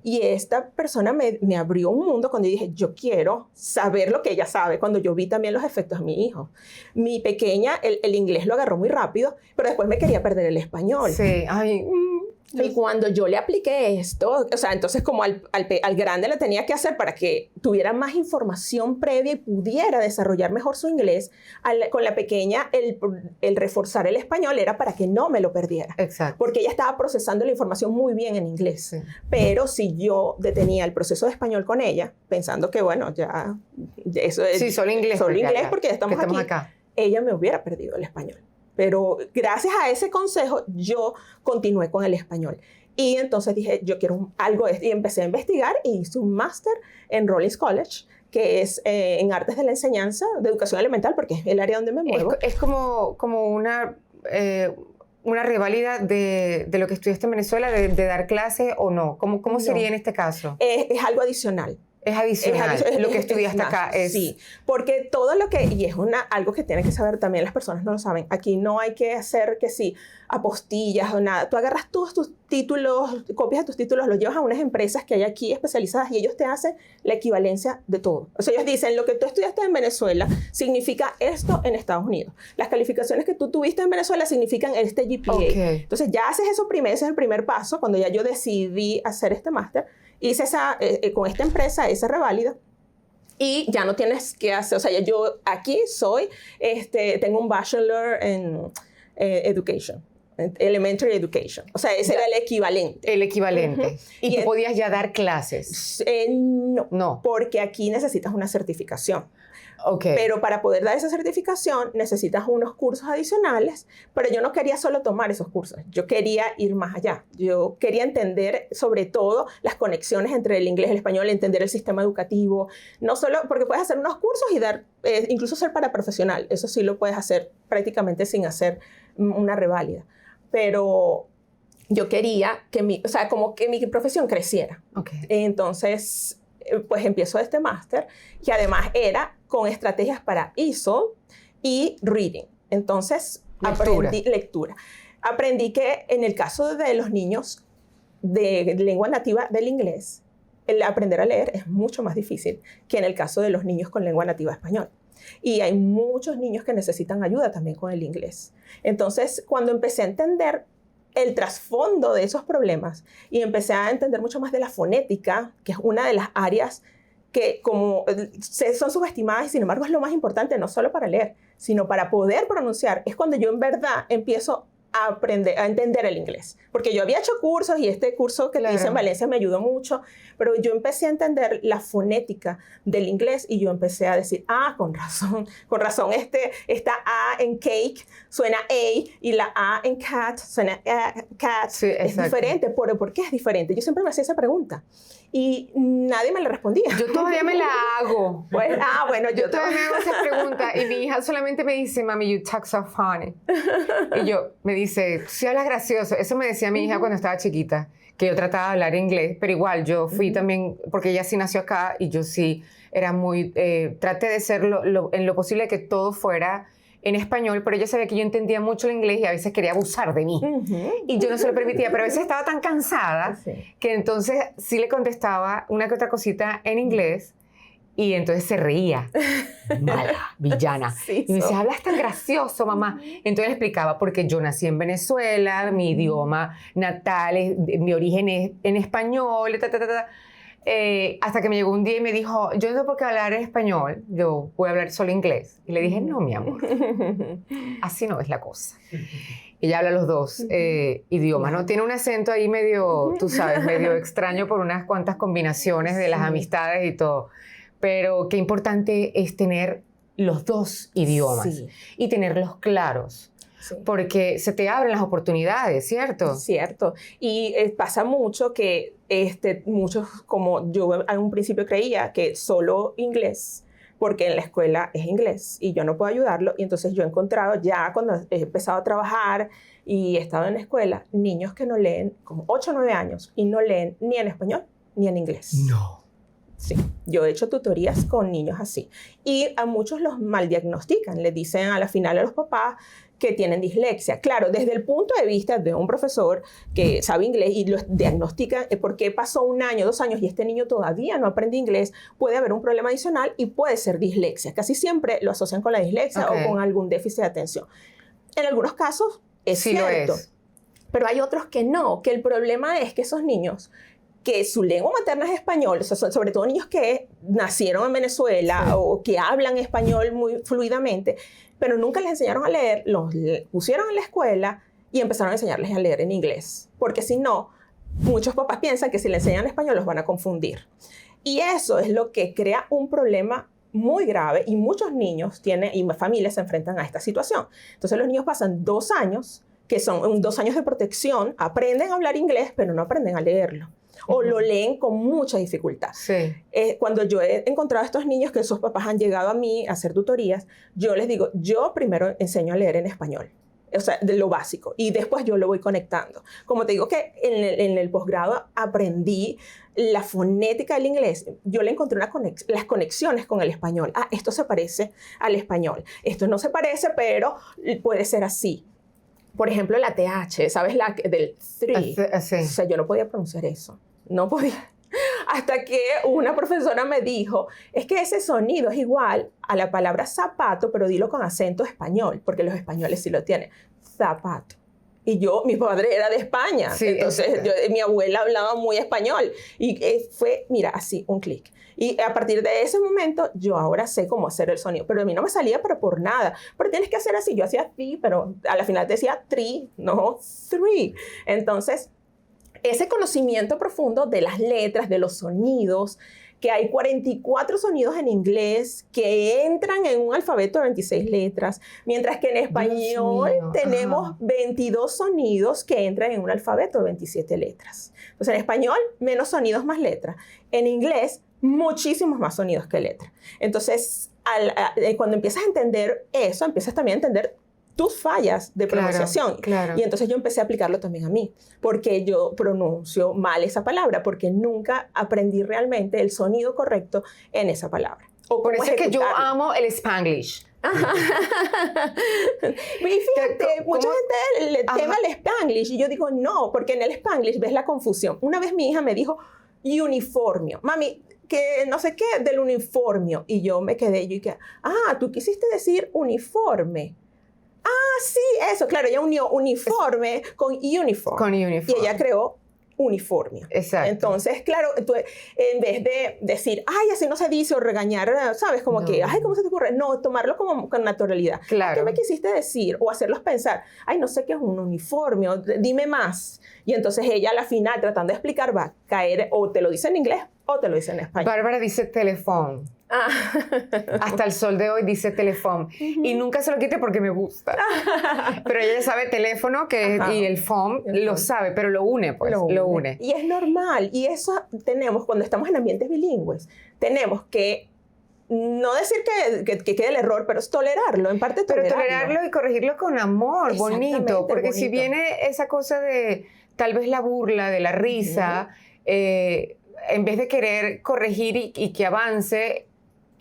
[SPEAKER 2] Y esta persona me abrió un mundo cuando yo dije, yo quiero saber lo que ella sabe, cuando yo vi también los efectos de mi hijo. Mi pequeña, el inglés lo agarró muy rápido, pero después me quería perder el español.
[SPEAKER 1] Sí, ay...
[SPEAKER 2] Y cuando yo le apliqué esto, o sea, entonces como al grande le tenía que hacer para que tuviera más información previa y pudiera desarrollar mejor su inglés, con la pequeña el reforzar el español era para que no me lo perdiera.
[SPEAKER 1] Exacto.
[SPEAKER 2] Porque ella estaba procesando la información muy bien en inglés.
[SPEAKER 1] Sí.
[SPEAKER 2] Pero si yo detenía el proceso de español con ella, pensando que bueno, ya eso es...
[SPEAKER 1] Sí, solo inglés.
[SPEAKER 2] Solo inglés porque estamos aquí.
[SPEAKER 1] Acá.
[SPEAKER 2] Ella me hubiera perdido el español. Pero gracias a ese consejo, yo continué con el español. Y entonces dije, yo quiero algo de esto. Y empecé a investigar y hice un máster en Rollins College, que es en artes de la enseñanza, de educación elemental, porque es el área donde me muevo.
[SPEAKER 1] Es como una reválida de lo que estudiaste en Venezuela, de dar clases o no. ¿Cómo sería en este caso?
[SPEAKER 2] Es algo adicional.
[SPEAKER 1] Es adicional. Lo que estudiaste acá es...
[SPEAKER 2] Sí, porque todo lo que... Y es algo que tienen que saber también, las personas no lo saben. Aquí no hay que hacer que sí, apostillas o nada. Tú agarras todos tus títulos, copias de tus títulos, los llevas a unas empresas que hay aquí especializadas y ellos te hacen la equivalencia de todo. O sea, ellos dicen, lo que tú estudiaste en Venezuela significa esto en Estados Unidos. Las calificaciones que tú tuviste en Venezuela significan este GPA.
[SPEAKER 1] Okay.
[SPEAKER 2] Entonces ya haces eso primero, ese es el primer paso. Cuando ya yo decidí hacer este máster, hice con esta empresa esa reválida y ya no tienes que hacer, o sea, yo aquí tengo un bachelor en education, elementary education, o sea, ese era el equivalente.
[SPEAKER 1] El equivalente. ¿Y tú podías ya dar clases?
[SPEAKER 2] No, porque aquí necesitas una certificación.
[SPEAKER 1] Okay.
[SPEAKER 2] Pero para poder dar esa certificación necesitas unos cursos adicionales, pero yo no quería solo tomar esos cursos, yo quería ir más allá. Yo quería entender sobre todo las conexiones entre el inglés y el español, entender el sistema educativo, no solo porque puedes hacer unos cursos y dar, incluso ser paraprofesional, eso sí lo puedes hacer prácticamente sin hacer una reválida, pero yo quería como que mi profesión creciera.
[SPEAKER 1] Okay.
[SPEAKER 2] Entonces, pues empiezo este máster y además era con estrategias para ISO y reading. Entonces, aprendí lectura. Aprendí que en el caso de los niños de lengua nativa del inglés, el aprender a leer es mucho más difícil que en el caso de los niños con lengua nativa español. Y hay muchos niños que necesitan ayuda también con el inglés. Entonces, cuando empecé a entender el trasfondo de esos problemas y empecé a entender mucho más de la fonética, que es una de las áreas que son subestimadas y sin embargo es lo más importante, no solo para leer, sino para poder pronunciar, es cuando yo en verdad empiezo a entender el inglés. Porque yo había hecho cursos y este curso que hice en Valencia me ayudó mucho, pero yo empecé a entender la fonética del inglés y yo empecé a decir, con razón, esta A en cake suena A y la A en cat suena cat. Sí, es diferente. ¿Por qué es diferente? Yo siempre me hacía esa pregunta y nadie me la respondía.
[SPEAKER 1] Yo todavía me la hago.
[SPEAKER 2] Pues, bueno,
[SPEAKER 1] yo todavía me hago esa pregunta y mi hija solamente me dice, mami, you talk so funny. Y yo, me dice, sí hablas gracioso. Eso me decía mi hija cuando estaba chiquita, que yo trataba de hablar inglés, pero igual yo fui también, porque ella sí nació acá y yo sí era muy, traté de ser en lo posible que todo fuera en español, pero ella sabía que yo entendía mucho el inglés y a veces quería abusar de mí. Y yo no se lo permitía, pero a veces estaba tan cansada que entonces sí le contestaba una que otra cosita en inglés y entonces se reía. Mala, villana.
[SPEAKER 2] Sí,
[SPEAKER 1] y me decía, hablas tan gracioso, mamá. Entonces le explicaba, porque yo nací en Venezuela, mi idioma natal, mi origen es en español, hasta que me llegó un día y me dijo, yo no sé por qué hablar español, yo voy a hablar solo inglés. Y le dije, no, mi amor, así no es la cosa. Ella habla los dos idiomas, ¿no? Tiene un acento ahí medio, tú sabes, medio extraño por unas cuantas combinaciones de las amistades y todo. Pero qué importante es tener los dos idiomas y tenerlos claros. Sí. Porque se te abren las oportunidades, ¿cierto?
[SPEAKER 2] Cierto. Y pasa mucho que muchos, como yo en un principio creía que solo inglés porque en la escuela es inglés y yo no puedo ayudarlo. Y entonces yo he encontrado ya cuando he empezado a trabajar y he estado en la escuela, niños que no leen, como 8 o 9 años, y no leen ni en español ni en inglés.
[SPEAKER 1] No.
[SPEAKER 2] Sí, yo he hecho tutorías con niños así. Y a muchos los mal diagnostican, les dicen a la final a los papás que tienen dislexia. Claro, desde el punto de vista de un profesor que sabe inglés y lo diagnostica, porque pasó 1 año, 2 años y este niño todavía no aprende inglés, puede haber un problema adicional y puede ser dislexia. Casi siempre lo asocian con la dislexia o con algún déficit de atención. En algunos casos es cierto, pero hay otros que no, que el problema es que esos niños que su lengua materna es español, o sea, sobre todo niños que nacieron en Venezuela o que hablan español muy fluidamente, pero nunca les enseñaron a leer, los pusieron en la escuela y empezaron a enseñarles a leer en inglés. Porque si no, muchos papás piensan que si le enseñan español los van a confundir. Y eso es lo que crea un problema muy grave y muchos niños y familias se enfrentan a esta situación. Entonces los niños pasan 2 años, que son 2 años de protección, aprenden a hablar inglés, pero no aprenden a leerlo. O lo leen con mucha dificultad.
[SPEAKER 1] Sí.
[SPEAKER 2] Cuando yo he encontrado a estos niños que sus papás han llegado a mí a hacer tutorías, yo les digo, yo primero enseño a leer en español, o sea, de lo básico, y después yo lo voy conectando. Como te digo que en el posgrado aprendí la fonética del inglés, yo le encontré las conexiones con el español. Ah, esto se parece al español. Esto no se parece, pero puede ser así. Por ejemplo, la TH, ¿sabes? La del three.
[SPEAKER 1] Sí.
[SPEAKER 2] O sea, yo no podía pronunciar eso. No podía. Hasta que una profesora me dijo, es que ese sonido es igual a la palabra zapato, pero dilo con acento español, porque los españoles sí lo tienen. Zapato. Y mi padre era de España, sí, entonces mi abuela hablaba muy español. Y fue, mira, así, un clic. Y a partir de ese momento, yo ahora sé cómo hacer el sonido. Pero a mí no me salía, pero por nada. Pero tienes que hacer así. Yo hacía así, pero a la final decía three, no three. Entonces, ese conocimiento profundo de las letras, de los sonidos, que hay 44 sonidos en inglés que entran en un alfabeto de 26 letras, mientras que en español tenemos 22 sonidos que entran en un alfabeto de 27 letras. Entonces, en español, menos sonidos, más letras. En inglés, muchísimos más sonidos que letras. Entonces, cuando empiezas a entender eso, empiezas también a entender tus fallas de pronunciación. Claro. Y entonces yo empecé a aplicarlo también a mí, porque yo pronuncio mal esa palabra, porque nunca aprendí realmente el sonido correcto en esa palabra.
[SPEAKER 1] O por eso es que yo amo el Spanglish.
[SPEAKER 2] Y fíjate, mucha gente le tema el Spanglish y yo digo no, porque en el Spanglish ves la confusión. Una vez mi hija me dijo uniformio. Mami, que no sé qué del uniformio. Y yo me quedé y dije, tú quisiste decir uniforme. Sí, eso, claro, ella unió uniforme con uniform.
[SPEAKER 1] Con uniform.
[SPEAKER 2] Y ella creó uniformio.
[SPEAKER 1] Exacto.
[SPEAKER 2] Entonces, claro, tú, en vez de decir, así no se dice, o regañar, ¿sabes? Como que, ¿cómo se te ocurre? No, tomarlo como con naturalidad.
[SPEAKER 1] Claro.
[SPEAKER 2] ¿Qué me quisiste decir? O hacerlos pensar, no sé qué es un uniformio, dime más. Y entonces ella, a la final, tratando de explicar, va a caer, o te lo dice en inglés, o te lo dice en español.
[SPEAKER 1] Bárbara dice teléfono. Hasta el sol de hoy dice teléfono. Y nunca se lo quite porque me gusta. Pero ella sabe teléfono y el phone lo sabe, pero lo une, pues. Lo une.
[SPEAKER 2] Y es normal. Y eso tenemos, cuando estamos en ambientes bilingües, tenemos que no decir que quede el error, pero es tolerarlo, en parte tolerarlo.
[SPEAKER 1] Pero tolerarlo y corregirlo con amor, bonito. Porque si viene esa cosa de tal vez la burla, de la risa, en vez de querer corregir y que avance,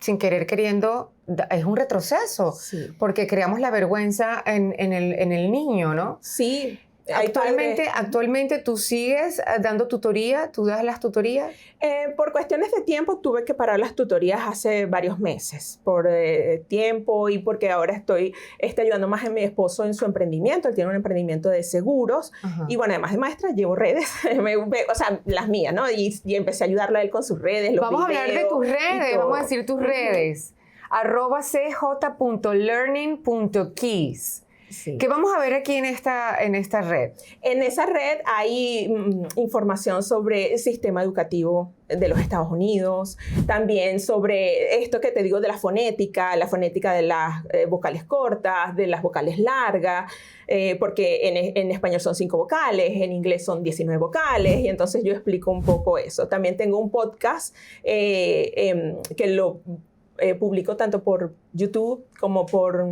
[SPEAKER 1] sin querer queriendo, es un retroceso, porque creamos la vergüenza en el niño, ¿no?
[SPEAKER 2] Sí.
[SPEAKER 1] Actualmente tú sigues dando tutoría, tú das las tutorías.
[SPEAKER 2] Por cuestiones de tiempo tuve que parar las tutorías hace varios meses, por tiempo y porque ahora estoy ayudando más a mi esposo en su emprendimiento. Él tiene un emprendimiento de seguros. Y bueno, además de maestra, llevo redes, o sea, las mías, ¿no? Y empecé a ayudarlo a él con sus redes, los
[SPEAKER 1] Vamos a hablar de tus redes, vamos a decir tus redes. @cj.learning.keys. Sí. ¿Qué vamos a ver aquí en esta red?
[SPEAKER 2] En esa red hay información sobre el sistema educativo de los Estados Unidos, también sobre esto que te digo de la fonética de las vocales cortas, de las vocales largas, porque en español son 5 vocales, en inglés son 19 vocales, y entonces yo explico un poco eso. También tengo un podcast que lo publico tanto por YouTube como por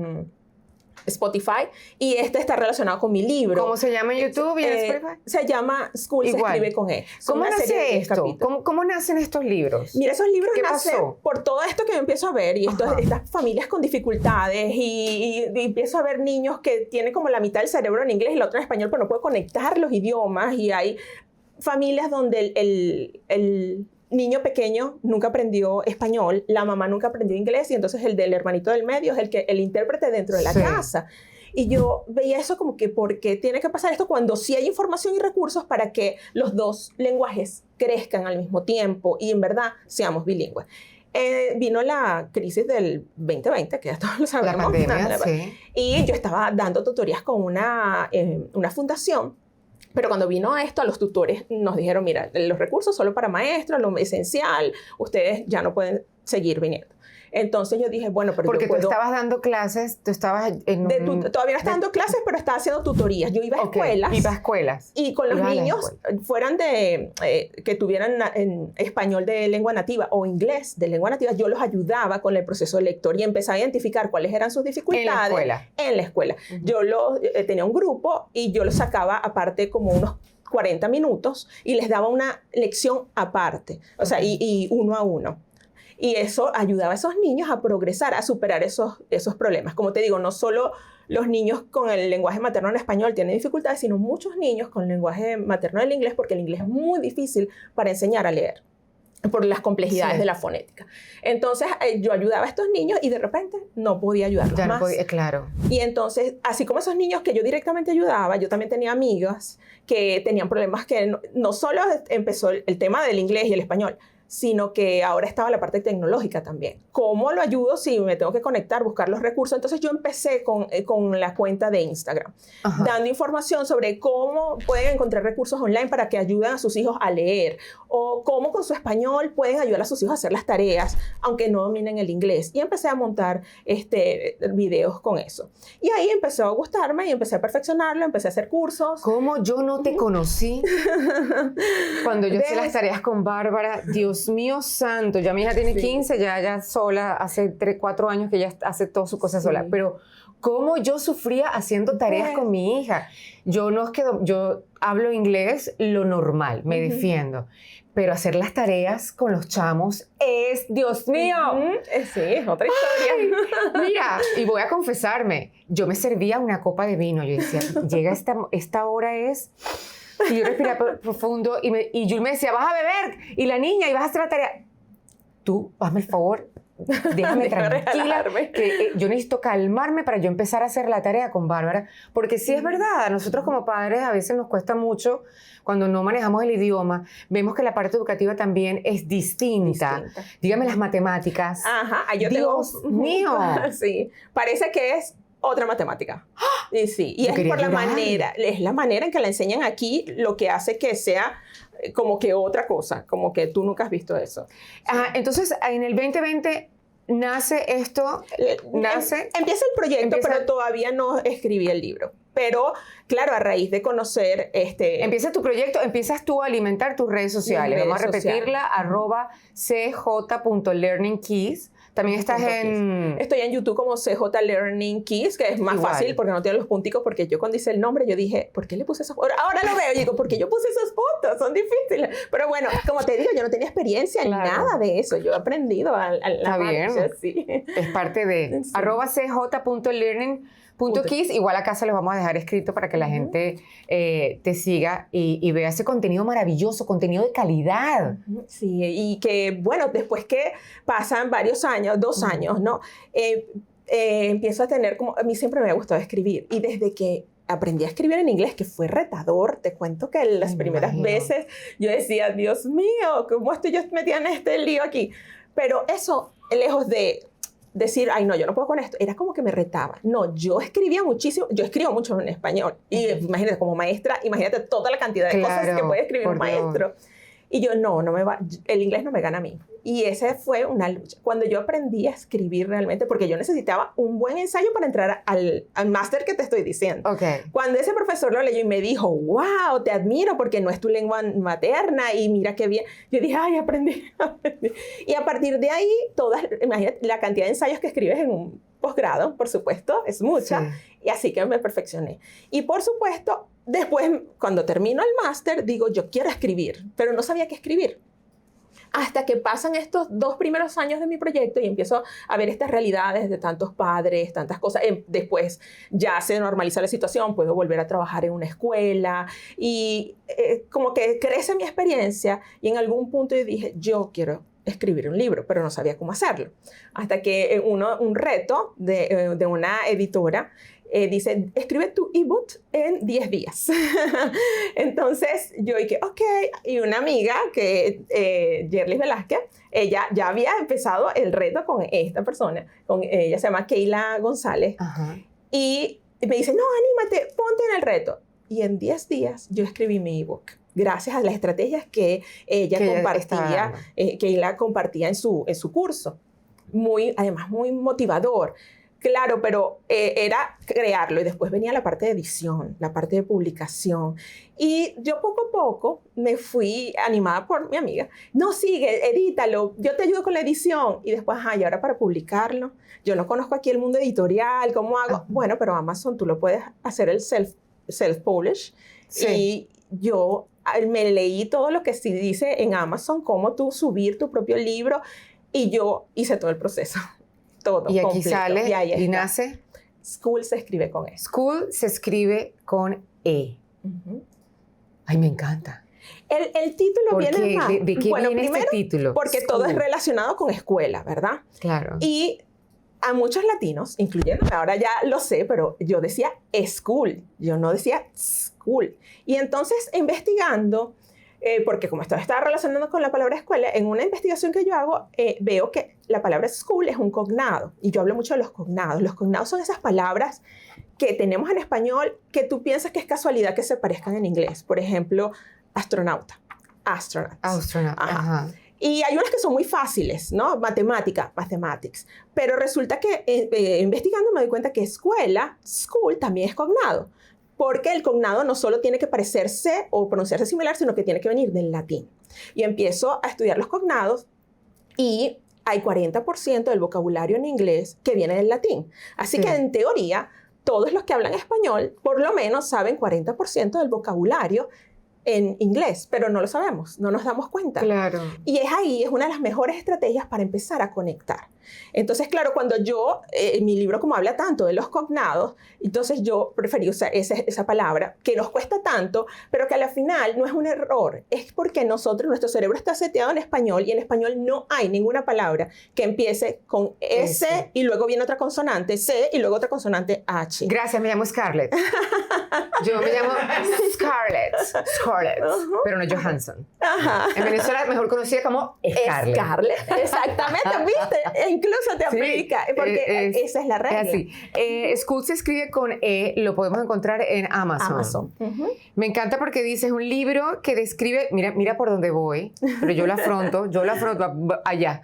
[SPEAKER 2] Spotify, y este está relacionado con mi libro.
[SPEAKER 1] ¿Cómo se llama en YouTube y en Spotify?
[SPEAKER 2] Se llama School,
[SPEAKER 1] Igual.
[SPEAKER 2] se escribe con E.
[SPEAKER 1] ¿Cómo nace esto? ¿Cómo nacen estos libros?
[SPEAKER 2] Mira, esos libros
[SPEAKER 1] ¿Qué
[SPEAKER 2] nacen
[SPEAKER 1] pasó?
[SPEAKER 2] por todo esto que yo empiezo a ver, y estas familias con dificultades, y empiezo a ver niños que tienen como la mitad del cerebro en inglés y la otra en español, pero no puedo conectar los idiomas, y hay familias donde el niño pequeño nunca aprendió español, la mamá nunca aprendió inglés, y entonces el del hermanito del medio es el intérprete dentro de la casa. Y yo veía eso como que, ¿por qué tiene que pasar esto cuando sí hay información y recursos para que los dos lenguajes crezcan al mismo tiempo y en verdad seamos bilingües? Vino la crisis del 2020, que ya todos lo sabemos.
[SPEAKER 1] La pandemia, sí.
[SPEAKER 2] Y yo estaba dando tutorías con una fundación. Pero cuando vino esto, a los tutores nos dijeron, mira, los recursos solo para maestros, lo esencial, ustedes ya no pueden seguir viniendo. Entonces yo dije, bueno, pero
[SPEAKER 1] porque
[SPEAKER 2] yo puedo...
[SPEAKER 1] tú estabas dando clases, tú estabas en
[SPEAKER 2] todavía no estaba dando clases, pero estaba haciendo tutorías. Yo iba a escuelas.
[SPEAKER 1] Iba a escuelas.
[SPEAKER 2] Y con los niños, fueran que tuvieran en español de lengua nativa o inglés de lengua nativa, yo los ayudaba con el proceso lector y empezaba a identificar cuáles eran sus dificultades. En la escuela. Yo tenía un grupo y yo los sacaba aparte como unos 40 minutos y les daba una lección aparte, o sea, y uno a uno. Y eso ayudaba a esos niños a progresar, a superar esos problemas. Como te digo, no solo los niños con el lenguaje materno en español tienen dificultades, sino muchos niños con el lenguaje materno del inglés, porque el inglés es muy difícil para enseñar a leer por las complejidades de la fonética. Entonces, yo ayudaba a estos niños y de repente no podía ayudarlos más.
[SPEAKER 1] Claro.
[SPEAKER 2] Y entonces, así como esos niños que yo directamente ayudaba, yo también tenía amigas que tenían problemas que no solo empezó el tema del inglés y el español, sino que ahora estaba la parte tecnológica también. ¿Cómo lo ayudo si me tengo que conectar, buscar los recursos? Entonces yo empecé con la cuenta de Instagram, dando información sobre cómo pueden encontrar recursos online para que ayuden a sus hijos a leer, o cómo con su español pueden ayudar a sus hijos a hacer las tareas, aunque no dominen el inglés. Y empecé a montar videos con eso. Y ahí empezó a gustarme y empecé a perfeccionarlo, empecé a hacer cursos.
[SPEAKER 1] ¿Cómo yo no te conocí cuando yo hacía las tareas con Bárbara? Dios mío santo, ya mi hija tiene 15, ya sola, hace 3, 4 años que ella hace todas sus cosas sola, pero cómo yo sufría haciendo tareas con mi hija. Yo hablo inglés lo normal, me defiendo, pero hacer las tareas con los chamos es, Dios mío.
[SPEAKER 2] Sí, es otra historia.
[SPEAKER 1] Ay, mira, y voy a confesarme, yo me servía una copa de vino, yo decía, llega esta hora es... Y yo respiraba profundo y Jules me decía, vas a beber, y la niña, y vas a hacer la tarea. Tú, hazme el favor, déjame tranquila, que yo necesito calmarme para yo empezar a hacer la tarea con Bárbara, porque sí es verdad, a nosotros como padres a veces nos cuesta mucho cuando no manejamos el idioma, vemos que la parte educativa también es distinta. Dígame las matemáticas. Dios mío.
[SPEAKER 2] Sí, parece que es otra matemática. Y sí, y es por la manera en que la enseñan aquí, lo que hace que sea como que otra cosa, como que tú nunca has visto eso.
[SPEAKER 1] Entonces, en el 2020 nace esto,
[SPEAKER 2] empieza el proyecto, pero todavía no escribí el libro. Pero, claro, a raíz de conocer
[SPEAKER 1] Empieza tu proyecto, empiezas tú a alimentar tus redes sociales. Vamos a repetirla, @cj.learningkeys. También estás
[SPEAKER 2] Estoy en YouTube como CJ Learning Keys, que es más fácil porque no tiene los punticos, porque yo cuando hice el nombre, yo dije, ¿por qué le puse esos puntos? Ahora lo veo y digo, ¿por qué yo puse esos puntos? Son difíciles. Pero bueno, como te digo, yo no tenía experiencia en nada de eso. Yo he aprendido a la marcha. Bien. Sí.
[SPEAKER 1] Es parte de @cj.learning.keys. Igual acá se los vamos a dejar escrito para que la gente te siga y vea ese contenido maravilloso, contenido de calidad.
[SPEAKER 2] Sí, y que, bueno, después que pasan varios años, 2 años, ¿no? Empiezo a tener como... A mí siempre me ha gustado escribir. Y desde que aprendí a escribir en inglés, que fue retador, te cuento que las primeras veces yo decía, Dios mío, ¿cómo estoy yo metida en este lío aquí? Pero eso, lejos de decir, ay, no, yo no puedo con esto, era como que me retaba. No, yo escribía muchísimo, yo escribo mucho en español. Y imagínate, como maestra, imagínate toda la cantidad de cosas que puede escribir un maestro. Y yo, no me va, el inglés no me gana a mí. Y esa fue una lucha. Cuando yo aprendí a escribir realmente, porque yo necesitaba un buen ensayo para entrar al máster que te estoy diciendo.
[SPEAKER 1] Okay.
[SPEAKER 2] Cuando ese profesor lo leyó y me dijo, wow, te admiro porque no es tu lengua materna y mira qué bien. Yo dije, ay, aprendí. Y a partir de ahí, imagínate, la cantidad de ensayos que escribes en un posgrado, por supuesto, es mucha. Sí. Y así que me perfeccioné. Y por supuesto, después, cuando termino el máster, digo, yo quiero escribir, pero no sabía qué escribir. Hasta que pasan estos 2 primeros años de mi proyecto y empiezo a ver estas realidades de tantos padres, tantas cosas. Después ya se normaliza la situación, puedo volver a trabajar en una escuela y como que crece mi experiencia y en algún punto yo dije, yo quiero escribir un libro, pero no sabía cómo hacerlo. Hasta que un reto de una editora dice, escribe tu ebook en 10 días. Entonces yo dije, ok, y una amiga, Yerlis Velázquez, ella ya había empezado el reto con esta persona, ella se llama Keila González, y me dice, no, anímate, ponte en el reto. Y en 10 días yo escribí mi ebook, gracias a las estrategias que ella compartía en su curso. Además, muy motivador. Claro, pero era crearlo y después venía la parte de edición, la parte de publicación. Y yo poco a poco me fui animada por mi amiga. No, sigue, edítalo, yo te ayudo con la edición. Y después, y ahora para publicarlo, yo no conozco aquí el mundo editorial, ¿cómo hago? Bueno, pero Amazon tú lo puedes hacer el self-publish. Sí. Y yo me leí todo lo que sí dice en Amazon, cómo tú subir tu propio libro, y yo hice todo el proceso. Todo,
[SPEAKER 1] y aquí
[SPEAKER 2] completo.
[SPEAKER 1] Sale y nace.
[SPEAKER 2] School se escribe con E.
[SPEAKER 1] School se escribe con E. Ay, me encanta.
[SPEAKER 2] El título viene más.
[SPEAKER 1] ¿De qué viene
[SPEAKER 2] primero,
[SPEAKER 1] este título?
[SPEAKER 2] Porque School. Todo es relacionado con escuela, ¿verdad?
[SPEAKER 1] Claro.
[SPEAKER 2] Y a muchos latinos, incluyéndome, ahora ya lo sé, pero yo decía school, yo no decía school. Y entonces, investigando, porque como estaba relacionando con la palabra escuela, en una investigación que yo hago, veo que la palabra school es un cognado. Y yo hablo mucho de los cognados. Los cognados son esas palabras que tenemos en español que tú piensas que es casualidad que se parezcan en inglés. Por ejemplo, astronauta, astronaut.
[SPEAKER 1] Astronaut, ajá.
[SPEAKER 2] Y hay unas que son muy fáciles, ¿no? Matemática, mathematics. Pero resulta que investigando me doy cuenta que escuela, school, también es cognado. Porque el cognado no solo tiene que parecerse o pronunciarse similar, sino que tiene que venir del latín. Y empiezo a estudiar los cognados y hay 40% del vocabulario en inglés que viene del latín. Así que en teoría, todos los que hablan español, por lo menos saben 40% del vocabulario en inglés, pero no lo sabemos, no nos damos cuenta.
[SPEAKER 1] Claro.
[SPEAKER 2] Y es una de las mejores estrategias para empezar a conectar. Entonces, claro, cuando yo, mi libro como habla tanto de los cognados, entonces yo preferí usar esa palabra que nos cuesta tanto, pero que al final no es un error, es porque nuestro cerebro está seteado en español y en español no hay ninguna palabra que empiece con S y luego viene otra consonante C y luego otra consonante H.
[SPEAKER 1] Gracias, me llamo Scarlett. Yo me llamo Scarlett, pero no Johansson. En Venezuela mejor conocida como Scarlett.
[SPEAKER 2] Scarlett, exactamente, ¿viste? Incluso te aplica, porque esa es la regla.
[SPEAKER 1] Es así. School se escribe con E, lo podemos encontrar en Amazon. Me encanta porque dice, es un libro que describe, mira por dónde voy, pero yo lo afronto allá.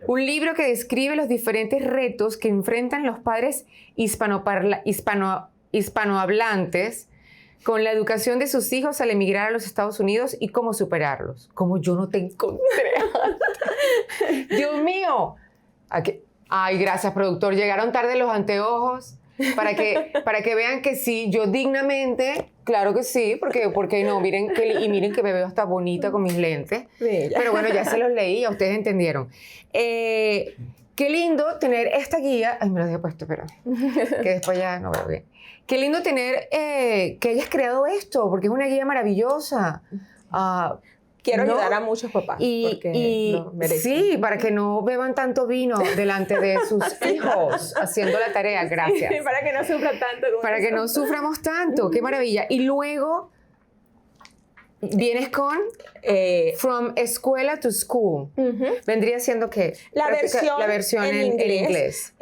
[SPEAKER 1] Un libro que describe los diferentes retos que enfrentan los padres hispanohablantes con la educación de sus hijos al emigrar a los Estados Unidos y cómo superarlos. Como yo no te encontré. Dios mío. Ay, gracias, productor. Llegaron tarde los anteojos para que vean que sí, yo dignamente, claro que sí, porque no, miren que me veo hasta bonita con mis lentes.
[SPEAKER 2] Bella.
[SPEAKER 1] Pero bueno, ya se los leí, ya ustedes entendieron. Qué lindo tener esta guía. Ay, me lo dejé puesto, pero que después ya no veo bien. Qué lindo tener que hayas creado esto, porque es una guía maravillosa.
[SPEAKER 2] Quiero ayudar a muchos papás.
[SPEAKER 1] Y sí, para que no beban tanto vino delante de sus hijos haciendo la tarea. Gracias.
[SPEAKER 2] Sí, para que no sufran tanto.
[SPEAKER 1] Para que no suframos tanto. Qué maravilla. Y luego vienes con From Escuela to School. Vendría siendo ¿qué?
[SPEAKER 2] La versión
[SPEAKER 1] en inglés.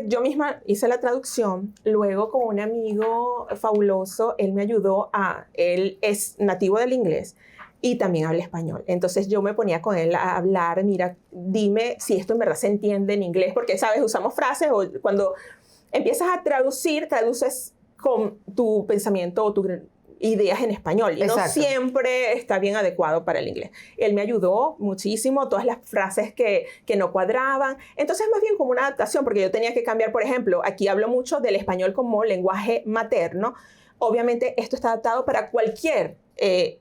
[SPEAKER 2] Yo misma hice la traducción. Luego con un amigo fabuloso, él me ayudó él es nativo del inglés. y también habla español. Entonces yo me ponía con él a hablar, mira, dime si esto en verdad se entiende en inglés, porque, ¿sabes? Usamos frases o cuando empiezas a traducir, traduces con tu pensamiento o tus ideas en español y
[SPEAKER 1] Exacto.
[SPEAKER 2] no siempre está bien adecuado para el inglés. Él me ayudó muchísimo, todas las frases que no cuadraban. Entonces más bien como una adaptación, porque yo tenía que cambiar, por ejemplo, aquí hablo mucho del español como lenguaje materno. Obviamente esto está adaptado para cualquier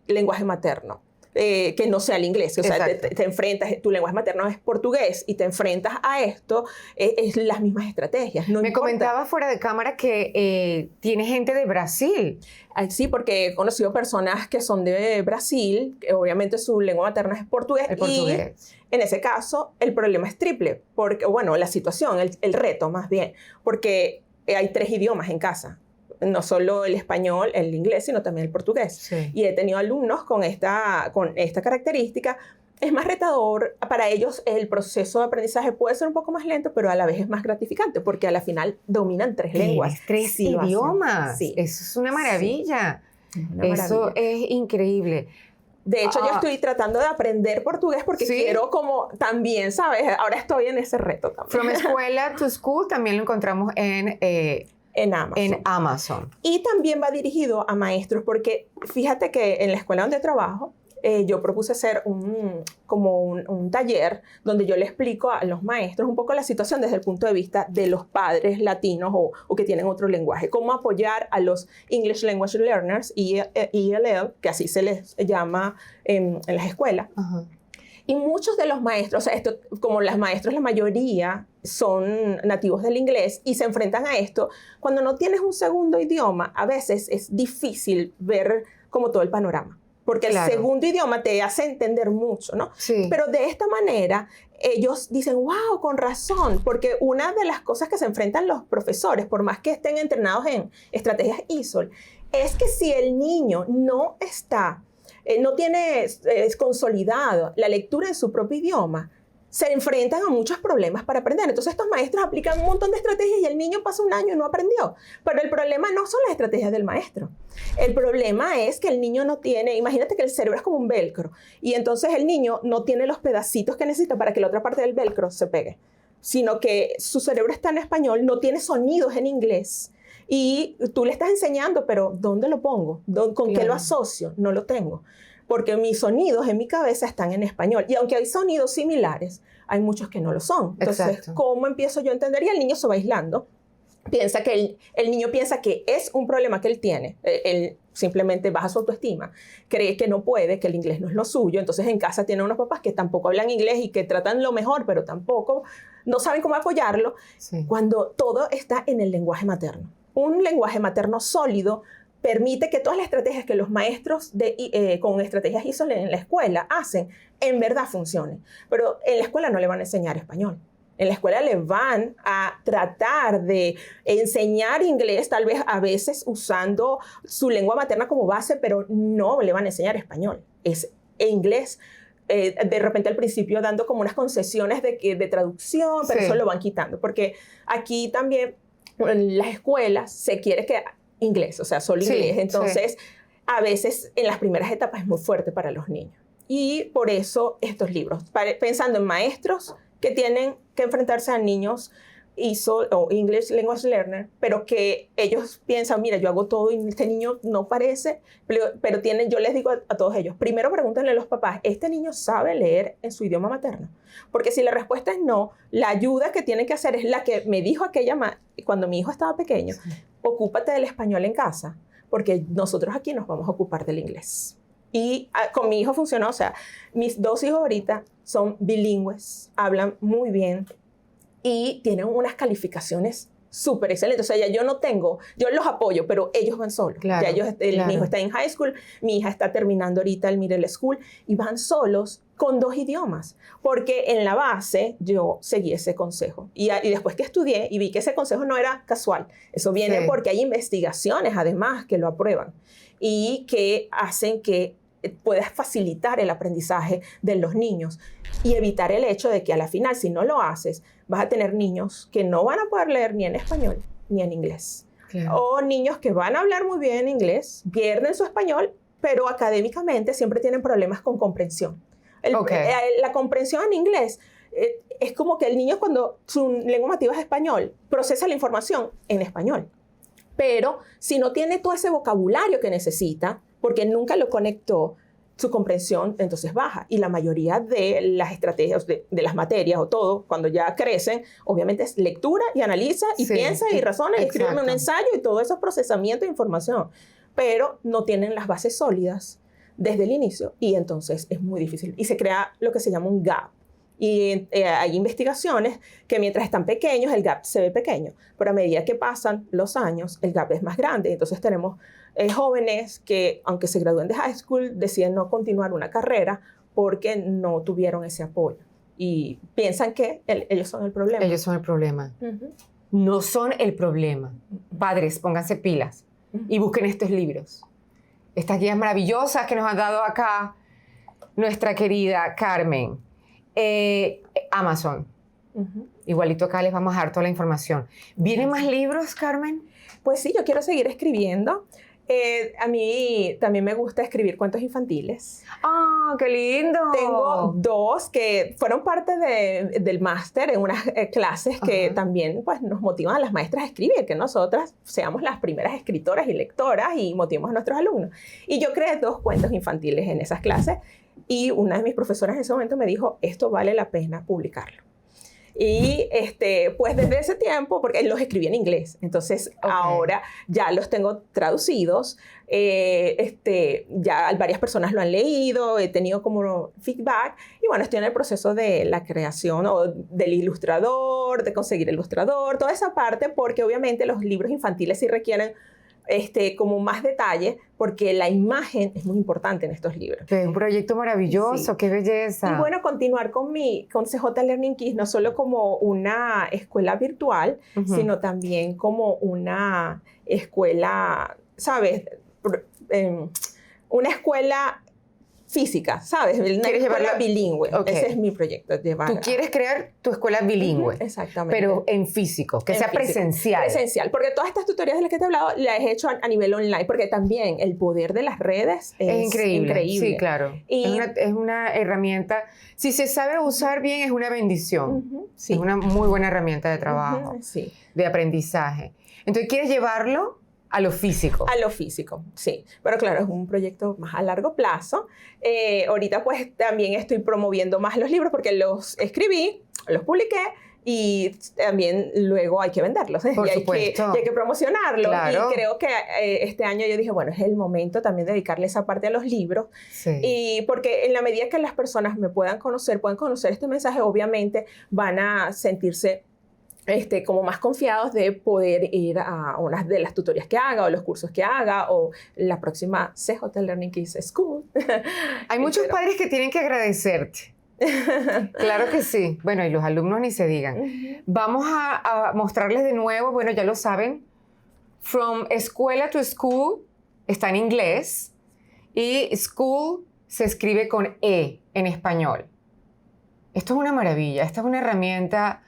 [SPEAKER 2] lenguaje materno. Que no sea el inglés, o sea, te enfrentas, tu lenguaje materno es portugués y te enfrentas a esto, es las mismas estrategias. No
[SPEAKER 1] Me
[SPEAKER 2] importa.
[SPEAKER 1] comentaba fuera de cámara que tiene gente de Brasil.
[SPEAKER 2] Sí, porque he conocido personas que son de Brasil, que obviamente su lengua materna es portugués.
[SPEAKER 1] El portugués.
[SPEAKER 2] Y en ese caso, el problema es triple, porque, bueno, la situación, el reto más bien, porque hay 3 idiomas en casa. No solo el español, el inglés, sino también el portugués.
[SPEAKER 1] Sí.
[SPEAKER 2] Y he tenido alumnos con esta característica. Es más retador, para ellos el proceso de aprendizaje puede ser un poco más lento, pero a la vez es más gratificante, porque a la final dominan 3 lenguas.
[SPEAKER 1] 3
[SPEAKER 2] Sí,
[SPEAKER 1] idiomas.
[SPEAKER 2] sí.
[SPEAKER 1] Eso es una maravilla.
[SPEAKER 2] Sí. Una
[SPEAKER 1] Eso
[SPEAKER 2] maravilla.
[SPEAKER 1] es increíble.
[SPEAKER 2] De hecho, yo estoy tratando de aprender portugués porque
[SPEAKER 1] ¿sí?
[SPEAKER 2] quiero como también, ¿sabes? Ahora estoy en ese reto también.
[SPEAKER 1] From Escuela to School también lo encontramos en Amazon.
[SPEAKER 2] Y también va dirigido a maestros, porque fíjate que en la escuela donde trabajo, yo propuse hacer un taller donde yo le explico a los maestros un poco la situación desde el punto de vista de los padres latinos o que tienen otro lenguaje. Cómo apoyar a los English Language Learners, ELL, que así se les llama en las escuelas.
[SPEAKER 1] Uh-huh.
[SPEAKER 2] Y muchos de los maestros, o sea, esto, como los maestros, la mayoría son nativos del inglés y se enfrentan a esto. Cuando no tienes un segundo idioma, a veces es difícil ver como todo el panorama. Porque el segundo idioma te hace entender mucho, ¿no?
[SPEAKER 1] Sí.
[SPEAKER 2] Pero de esta manera, ellos dicen, wow, con razón. Porque una de las cosas que se enfrentan los profesores, por más que estén entrenados en estrategias ISOL, es que si el niño no está... no tiene consolidado la lectura en su propio idioma, se enfrentan a muchos problemas para aprender. Entonces estos maestros aplican un montón de estrategias y el niño pasa un año y no aprendió. Pero el problema no son las estrategias del maestro. El problema es que el niño no tiene, imagínate que el cerebro es como un velcro y entonces el niño no tiene los pedacitos que necesita para que la otra parte del velcro se pegue, sino que su cerebro está en español, no tiene sonidos en inglés. Y tú le estás enseñando, pero ¿dónde lo pongo? ¿Con qué lo asocio? No lo tengo. Porque mis sonidos en mi cabeza están en español. Y aunque hay sonidos similares, hay muchos que no lo son. Entonces,
[SPEAKER 1] exacto.
[SPEAKER 2] ¿Cómo empiezo yo a entender? Y el niño se va aislando. Piensa que el niño piensa que es un problema que él tiene. Él simplemente baja su autoestima. Cree que no puede, que el inglés no es lo suyo. Entonces, en casa tiene unos papás que tampoco hablan inglés y que tratan lo mejor, pero tampoco no saben cómo apoyarlo. Sí. Cuando todo está en el lenguaje materno. Un lenguaje materno sólido permite que todas las estrategias que los maestros con estrategias ISOL en la escuela hacen, en verdad funcionen. Pero en la escuela no le van a enseñar español. En la escuela le van a tratar de enseñar inglés, tal vez a veces usando su lengua materna como base, pero no le van a enseñar español. Es inglés. De repente al principio dando como unas concesiones de traducción, pero sí. Eso lo van quitando. Porque aquí también en las escuelas se quiere que inglés, o sea, solo inglés. Sí, entonces, sí. A veces en las primeras etapas es muy fuerte para los niños. Y por eso estos libros, pensando en maestros que tienen que enfrentarse a niños ISOL o English Language Learner, pero que ellos piensan, mira, yo hago todo y este niño no parece, pero yo les digo a todos ellos, primero pregúntenle a los papás, ¿este niño sabe leer en su idioma materno? Porque si la respuesta es no, la ayuda que tienen que hacer es la que me dijo aquella cuando mi hijo estaba pequeño, sí. Ocúpate del español en casa, porque nosotros aquí nos vamos a ocupar del inglés. Y con mi hijo funcionó, o sea, mis 2 hijos ahorita son bilingües, hablan muy bien y tienen unas calificaciones súper excelentes. O sea, ya yo los apoyo, pero ellos van solos. Claro, ya mi hijo está en high school, mi hija está terminando ahorita el middle school y van solos con 2 idiomas. Porque en la base yo seguí ese consejo. Y después que estudié y vi que ese consejo no era casual. Eso viene porque hay investigaciones además que lo aprueban y que hacen que puedas facilitar el aprendizaje de los niños y evitar el hecho de que a la final, si no lo haces, vas a tener niños que no van a poder leer ni en español ni en inglés. Claro. O niños que van a hablar muy bien en inglés, pierden su español pero académicamente siempre tienen problemas con comprensión. La comprensión en inglés es como que el niño, cuando su lengua nativa es español, procesa la información en español. Pero si no tiene todo ese vocabulario que necesita, porque nunca lo conectó, su comprensión entonces baja. Y la mayoría de las estrategias de las materias o todo, cuando ya crecen, obviamente es lectura y analiza y piensa y razona y escribe un ensayo y todo eso es procesamiento de información. Pero no tienen las bases sólidas desde el inicio y entonces es muy difícil. Y se crea lo que se llama un gap. Y hay investigaciones que mientras están pequeños, el gap se ve pequeño, pero a medida que pasan los años, el gap es más grande. Entonces tenemos jóvenes que, aunque se gradúen de high school, deciden no continuar una carrera porque no tuvieron ese apoyo. Y piensan que ellos son el problema.
[SPEAKER 1] Ellos son el problema. No son el problema. Padres, pónganse pilas y busquen estos libros. Estas guías maravillosas que nos han dado acá nuestra querida Carmen. Amazon. Igualito acá les vamos a dar toda la información. ¿Vienen más libros, Carmen?
[SPEAKER 2] Pues sí, yo quiero seguir escribiendo. A mí también me gusta escribir cuentos infantiles.
[SPEAKER 1] ¡Ah, qué lindo!
[SPEAKER 2] Tengo 2 que fueron parte del máster en unas clases que también pues, nos motivan a las maestras a escribir, que nosotras seamos las primeras escritoras y lectoras y motivemos a nuestros alumnos. Y yo creé 2 cuentos infantiles en esas clases y una de mis profesoras en ese momento me dijo, esto vale la pena publicarlo. Y pues desde ese tiempo, porque los escribí en inglés, entonces ahora ya los tengo traducidos, ya varias personas lo han leído, he tenido como feedback y bueno, estoy en el proceso de la creación o del ilustrador, de conseguir el ilustrador, toda esa parte, porque obviamente los libros infantiles sí requieren como más detalle, porque la imagen es muy importante en estos libros.
[SPEAKER 1] Es un proyecto maravilloso, qué belleza.
[SPEAKER 2] Y bueno, continuar con CJ Learning Kids, no solo como una escuela virtual, sino también como una escuela, ¿sabes? Una escuela física, ¿sabes? Una escuela bilingüe. Ese es mi proyecto.
[SPEAKER 1] Tú quieres crear tu escuela bilingüe.
[SPEAKER 2] Exactamente.
[SPEAKER 1] Pero en físico, que sea presencial.
[SPEAKER 2] Presencial, porque todas estas tutorías de las que te he hablado las he hecho a nivel online, porque también el poder de las redes es increíble.
[SPEAKER 1] Sí, claro. Y es una herramienta, si se sabe usar bien, es una bendición. Es una muy buena herramienta de trabajo, de aprendizaje. Entonces, ¿quieres llevarlo a lo físico?
[SPEAKER 2] A lo físico, sí. Pero claro, es un proyecto más a largo plazo. Ahorita pues también estoy promoviendo más los libros porque los escribí, los publiqué y también luego hay que venderlos.
[SPEAKER 1] Por supuesto.
[SPEAKER 2] Y hay que promocionarlos.
[SPEAKER 1] Claro.
[SPEAKER 2] Y creo que este año yo dije, bueno, es el momento también de dedicarle esa parte a los libros.
[SPEAKER 1] Sí.
[SPEAKER 2] Y porque en la medida que las personas me puedan conocer este mensaje, obviamente van a sentirse como más confiados de poder ir a unas de las tutorías que haga o los cursos que haga o la próxima CJ Learning Kids School.
[SPEAKER 1] Hay muchos padres que tienen que agradecerte. Claro que sí. Bueno, y los alumnos ni se digan. Vamos a mostrarles de nuevo, bueno, ya lo saben, From Escuela to School está en inglés y School se escribe con E en español. Esto es una maravilla, esta es una herramienta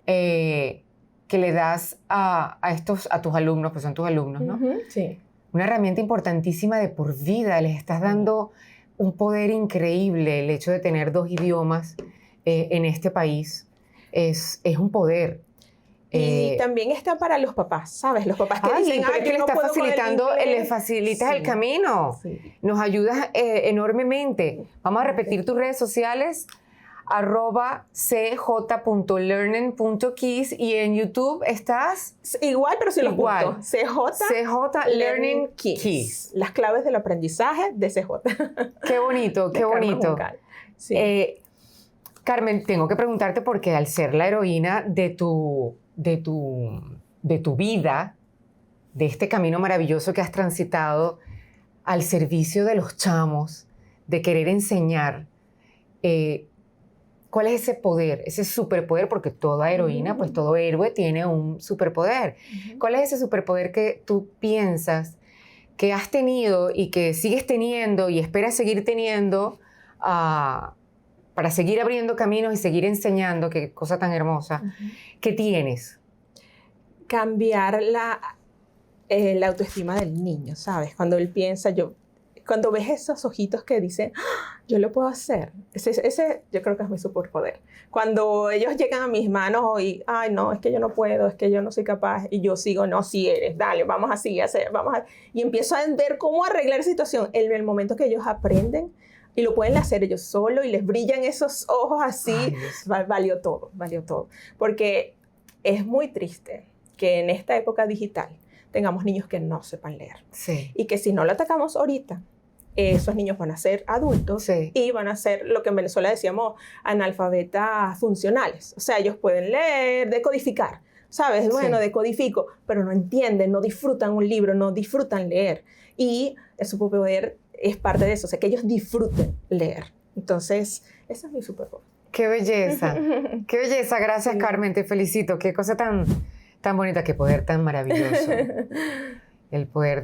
[SPEAKER 1] que le das a tus alumnos, pues son tus alumnos, ¿no?
[SPEAKER 2] Sí.
[SPEAKER 1] Una herramienta importantísima de por vida, les estás dando un poder increíble. El hecho de tener 2 idiomas en este país es un poder.
[SPEAKER 2] Y también está para los papás, ¿sabes? Los papás que dicen,
[SPEAKER 1] pero es que le estás facilitando, le facilitas el camino. Sí. Nos ayudas enormemente. Vamos a repetir tus redes sociales. @cj.learning.kids y en YouTube estás
[SPEAKER 2] igual, pero si los puntos.
[SPEAKER 1] CJ Learning Kids.
[SPEAKER 2] Las claves del aprendizaje de CJ.
[SPEAKER 1] Qué bonito, qué bonito. Sí. Carmen, tengo que preguntarte porque al ser la heroína de tu vida, de este camino maravilloso que has transitado al servicio de los chamos, de querer enseñar, ¿cuál es ese poder, ese superpoder? Porque toda heroína, pues todo héroe tiene un superpoder. ¿Cuál es ese superpoder que tú piensas que has tenido y que sigues teniendo y esperas seguir teniendo para seguir abriendo caminos y seguir enseñando? Qué cosa tan hermosa. ¿Qué tienes?
[SPEAKER 2] Cambiar la autoestima del niño, ¿sabes? Cuando él piensa, cuando ves esos ojitos que dicen, ¡ah! Yo lo puedo hacer, ese yo creo que es mi superpoder. Cuando ellos llegan a mis manos y, ay, no, es que yo no puedo, es que yo no soy capaz, y yo sigo, no, sí eres, dale, vamos así a hacer, y empiezo a ver cómo arreglar la situación. En el momento que ellos aprenden y lo pueden hacer ellos solos y les brillan esos ojos así, valió todo, porque es muy triste que en esta época digital tengamos niños que no sepan leer.
[SPEAKER 1] Sí.
[SPEAKER 2] Y que si no lo atacamos ahorita, esos niños van a ser adultos y van a ser lo que en Venezuela decíamos analfabetas funcionales. O sea, ellos pueden leer, decodificar, ¿sabes? Bueno, decodifico, pero no entienden, no disfrutan un libro, no disfrutan leer. Y el superpoder es parte de eso, o sea, que ellos disfruten leer. Entonces, ese es mi superpoder.
[SPEAKER 1] ¡Qué belleza! ¡Qué belleza! Gracias, Carmen, te felicito. Qué cosa tan bonita, qué poder tan maravilloso. El poder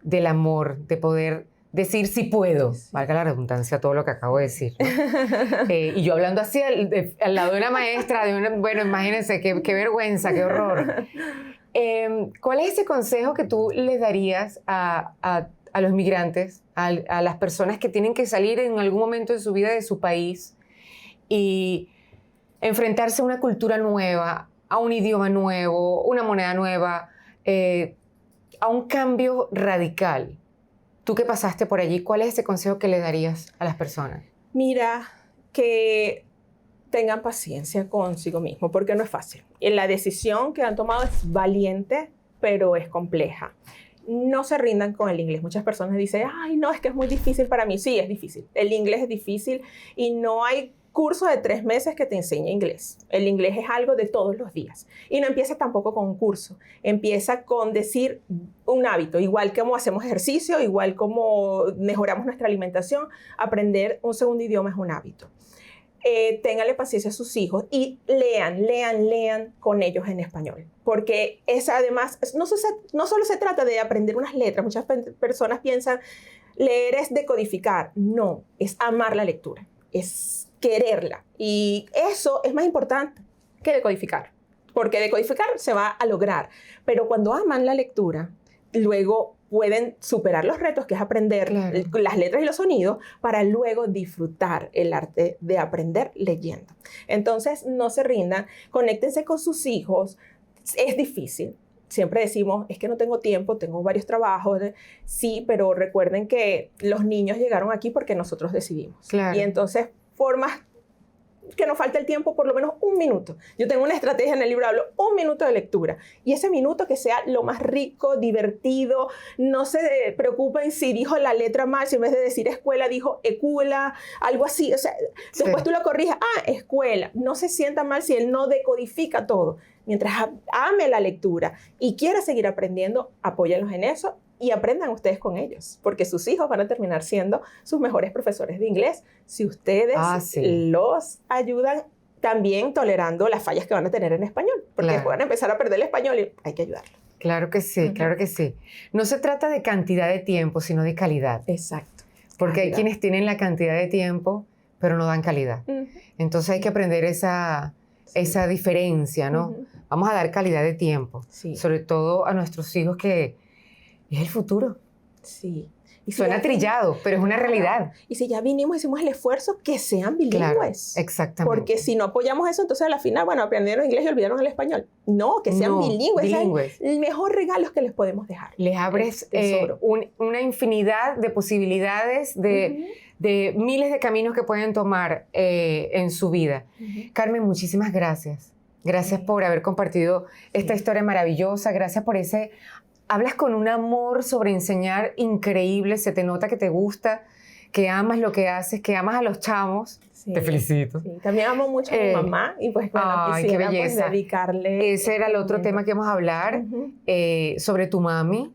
[SPEAKER 1] del amor, de poder decir sí puedo, valga la redundancia todo lo que acabo de decir, ¿no? Y yo hablando así al lado de una maestra, bueno, imagínense, qué vergüenza, qué horror. ¿Cuál es ese consejo que tú les darías a los migrantes, a las personas que tienen que salir en algún momento de su vida de su país y enfrentarse a una cultura nueva, a un idioma nuevo, una moneda nueva, a un cambio radical? Tú que pasaste por allí, ¿cuál es ese consejo que le darías a las personas?
[SPEAKER 2] Mira, que tengan paciencia consigo mismo, porque no es fácil. La decisión que han tomado es valiente, pero es compleja. No se rindan con el inglés. Muchas personas dicen, ay, no, es que es muy difícil para mí. Sí, es difícil. El inglés es difícil y no hay curso de 3 meses que te enseñe inglés. El inglés es algo de todos los días. Y no empieza tampoco con un curso. Empieza con decir un hábito. Igual como hacemos ejercicio, igual como mejoramos nuestra alimentación, aprender un segundo idioma es un hábito. Ténganle paciencia a sus hijos y lean con ellos en español. Porque además, no solo se trata de aprender unas letras. Muchas personas piensan, leer es decodificar. No, es amar la lectura. Es quererla. Y eso es más importante que decodificar. Porque decodificar se va a lograr. Pero cuando aman la lectura, luego pueden superar los retos, que es aprender las letras y los sonidos, para luego disfrutar el arte de aprender leyendo. Entonces, no se rindan, conéctense con sus hijos. Es difícil. Siempre decimos, es que no tengo tiempo, tengo varios trabajos. Sí, pero recuerden que los niños llegaron aquí porque nosotros decidimos.
[SPEAKER 1] Claro.
[SPEAKER 2] Y entonces, formas que nos falta el tiempo, por lo menos 1 minuto. Yo tengo una estrategia en el libro, hablo 1 minuto de lectura. Y ese minuto que sea lo más rico, divertido. No se preocupen si dijo la letra mal, si en vez de decir escuela dijo escuela, algo así. O sea, después tú lo corriges, escuela. No se sienta mal si él no decodifica todo. Mientras ame la lectura y quiera seguir aprendiendo, apóyenlos en eso y aprendan ustedes con ellos, porque sus hijos van a terminar siendo sus mejores profesores de inglés si ustedes los ayudan, también tolerando las fallas que van a tener en español, porque van a empezar a perder el español y hay que ayudarlos.
[SPEAKER 1] Claro que sí, claro que sí. No se trata de cantidad de tiempo, sino de calidad.
[SPEAKER 2] Exacto.
[SPEAKER 1] Porque hay quienes tienen la cantidad de tiempo, pero no dan calidad. Entonces hay que aprender esa diferencia, ¿no? Vamos a dar calidad de tiempo, sobre todo a nuestros hijos, que es el futuro.
[SPEAKER 2] Sí.
[SPEAKER 1] Y suena trillado, pero es una realidad.
[SPEAKER 2] Y si ya vinimos, hicimos el esfuerzo, que sean bilingües.
[SPEAKER 1] Claro, exactamente.
[SPEAKER 2] Porque si no apoyamos eso, entonces a la final, bueno, aprendieron inglés y olvidaron el español. No, que sean bilingües. El mejor regalo que les podemos dejar.
[SPEAKER 1] Les abres una infinidad de posibilidades, de miles de caminos que pueden tomar en su vida. Carmen, muchísimas gracias. Gracias por haber compartido esta historia maravillosa. Gracias por ese... Hablas con un amor sobre enseñar increíble. Se te nota que te gusta, que amas lo que haces, que amas a los chamos. Sí, te felicito.
[SPEAKER 2] Sí. También amo mucho a mi mamá y pues bueno, quisiera pues, dedicarle...
[SPEAKER 1] Ese era el otro tema que vamos a hablar, sobre tu mami.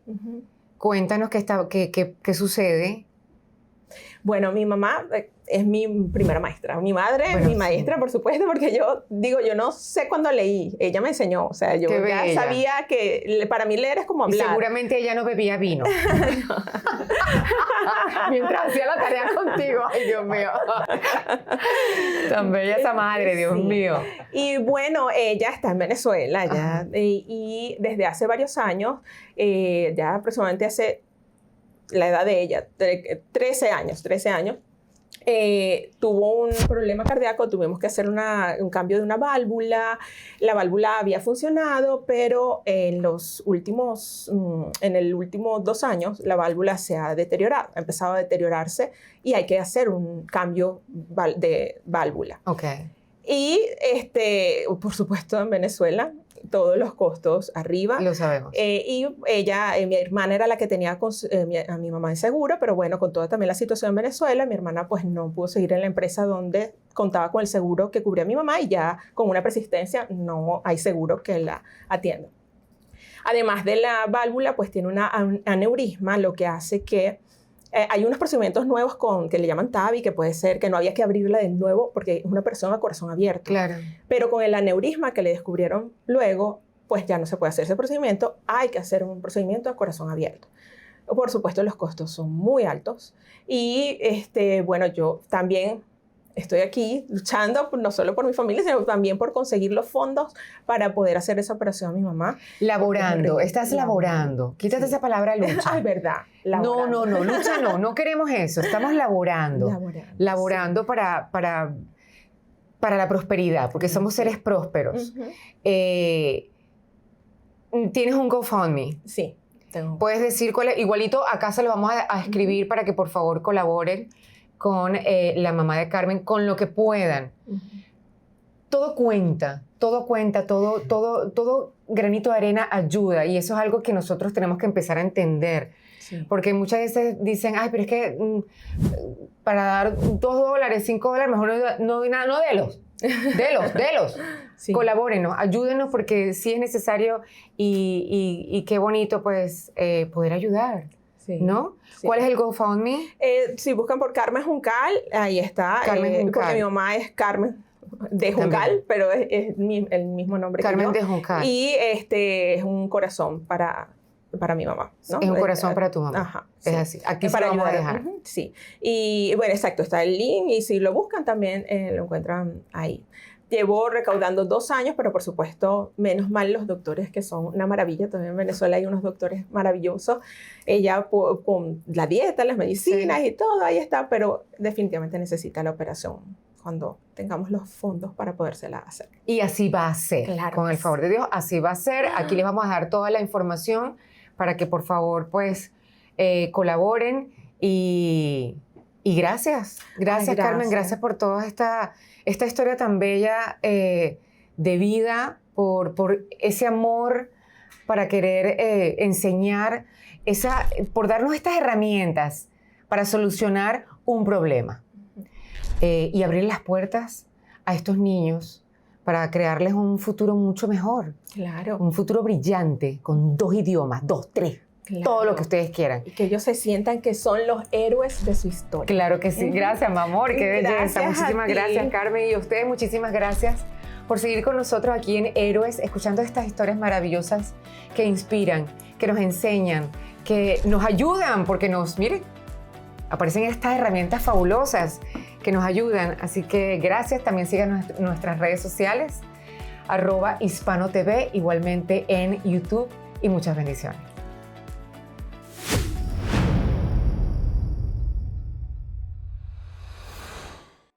[SPEAKER 1] Cuéntanos qué sucede.
[SPEAKER 2] Bueno, mi mamá es mi primera maestra. Mi madre es mi maestra, por supuesto, porque yo no sé cuándo leí. Ella me enseñó. O sea, yo ya sabía que para mí leer es como hablar.
[SPEAKER 1] Y seguramente ella no bebía vino. Mientras hacía la tarea contigo. Ay, Dios mío. Tan bella esa madre, Dios mío.
[SPEAKER 2] Y bueno, ella está en Venezuela ya. Y desde hace varios años, ya aproximadamente hace la edad de ella, 13 años, tuvo un problema cardíaco, tuvimos que hacer un cambio de una válvula. La válvula había funcionado, pero en los últimos 2 años la válvula se ha deteriorado, ha empezado a deteriorarse y hay que hacer un cambio de válvula.
[SPEAKER 1] Okay.
[SPEAKER 2] Y por supuesto en Venezuela todos los costos arriba.
[SPEAKER 1] Lo sabemos.
[SPEAKER 2] Y ella, mi hermana era la que tenía a mi mamá en seguro, pero bueno, con toda también la situación en Venezuela, mi hermana pues no pudo seguir en la empresa donde contaba con el seguro que cubría a mi mamá y ya con una persistencia no hay seguro que la atienda. Además de la válvula, pues tiene un aneurisma, lo que hace que hay unos procedimientos nuevos que le llaman TAVI, que puede ser que no había que abrirla de nuevo porque es una persona a corazón abierto.
[SPEAKER 1] Claro.
[SPEAKER 2] Pero con el aneurisma que le descubrieron luego, pues ya no se puede hacer ese procedimiento, hay que hacer un procedimiento a corazón abierto. Por supuesto, los costos son muy altos y bueno, yo también estoy aquí luchando no solo por mi familia, sino también por conseguir los fondos para poder hacer esa operación a mi mamá.
[SPEAKER 1] Laborando, estás laborando. Quítate esa palabra lucha.
[SPEAKER 2] Ay, verdad. Laborando.
[SPEAKER 1] No, lucha no queremos eso. Estamos laborando. Laborando para la prosperidad, porque somos seres prósperos. ¿Tienes un GoFundMe?
[SPEAKER 2] Sí, tengo.
[SPEAKER 1] Puedes decir cuál es. Igualito, acá se lo vamos a escribir para que por favor colaboren con la mamá de Carmen, con lo que puedan. Todo cuenta, todo granito de arena ayuda, y eso es algo que nosotros tenemos que empezar a entender. Sí. Porque muchas veces dicen, ay, pero es que para dar $2, $5, mejor no doy nada. No, delos. Sí. Colabórenos, ayúdenos, porque sí es necesario y qué bonito, pues, poder ayudar. Sí, ¿no? Sí. ¿Cuál es el GoFundMe?
[SPEAKER 2] Si buscan por Carmen Juncal, ahí está.
[SPEAKER 1] Carmen Juncal.
[SPEAKER 2] Porque mi mamá es Carmen de Juncal, también. Pero es el mismo nombre
[SPEAKER 1] Carmen
[SPEAKER 2] que yo.
[SPEAKER 1] de Juncal.
[SPEAKER 2] Y es un corazón para mi mamá, ¿no?
[SPEAKER 1] Es un corazón para tu mamá.
[SPEAKER 2] Ajá.
[SPEAKER 1] Es así. Aquí para vamos a dejar.
[SPEAKER 2] Sí. Y bueno, exacto, está el link y si lo buscan también lo encuentran ahí. Llevo recaudando 2 años, pero por supuesto, menos mal los doctores, que son una maravilla. También en Venezuela hay unos doctores maravillosos. Ella con la dieta, las medicinas y todo, ahí está, pero definitivamente necesita la operación cuando tengamos los fondos para podérsela hacer.
[SPEAKER 1] Y así va a ser,
[SPEAKER 2] claro,
[SPEAKER 1] con el favor de Dios, así va a ser. Aquí les vamos a dar toda la información para que por favor pues colaboren y gracias. Gracias, Carmen, gracias por toda esta historia tan bella de vida, por ese amor para querer enseñar, por darnos estas herramientas para solucionar un problema y abrir las puertas a estos niños para crearles un futuro mucho mejor.
[SPEAKER 2] Claro. Un
[SPEAKER 1] futuro brillante, con 2 idiomas, 2, 3. Claro. Todo lo que ustedes quieran.
[SPEAKER 2] Y que ellos se sientan que son los héroes de su historia.
[SPEAKER 1] Claro que sí. Gracias, mi amor. Qué belleza. Muchísimas gracias, Carmen. Y a ustedes, muchísimas gracias por seguir con nosotros aquí en Héroes, escuchando estas historias maravillosas que inspiran, que nos enseñan, que nos ayudan, porque miren, aparecen estas herramientas fabulosas que nos ayudan. Así que gracias. También sigan nuestras redes sociales, @HispanoTV, igualmente en YouTube, y muchas bendiciones.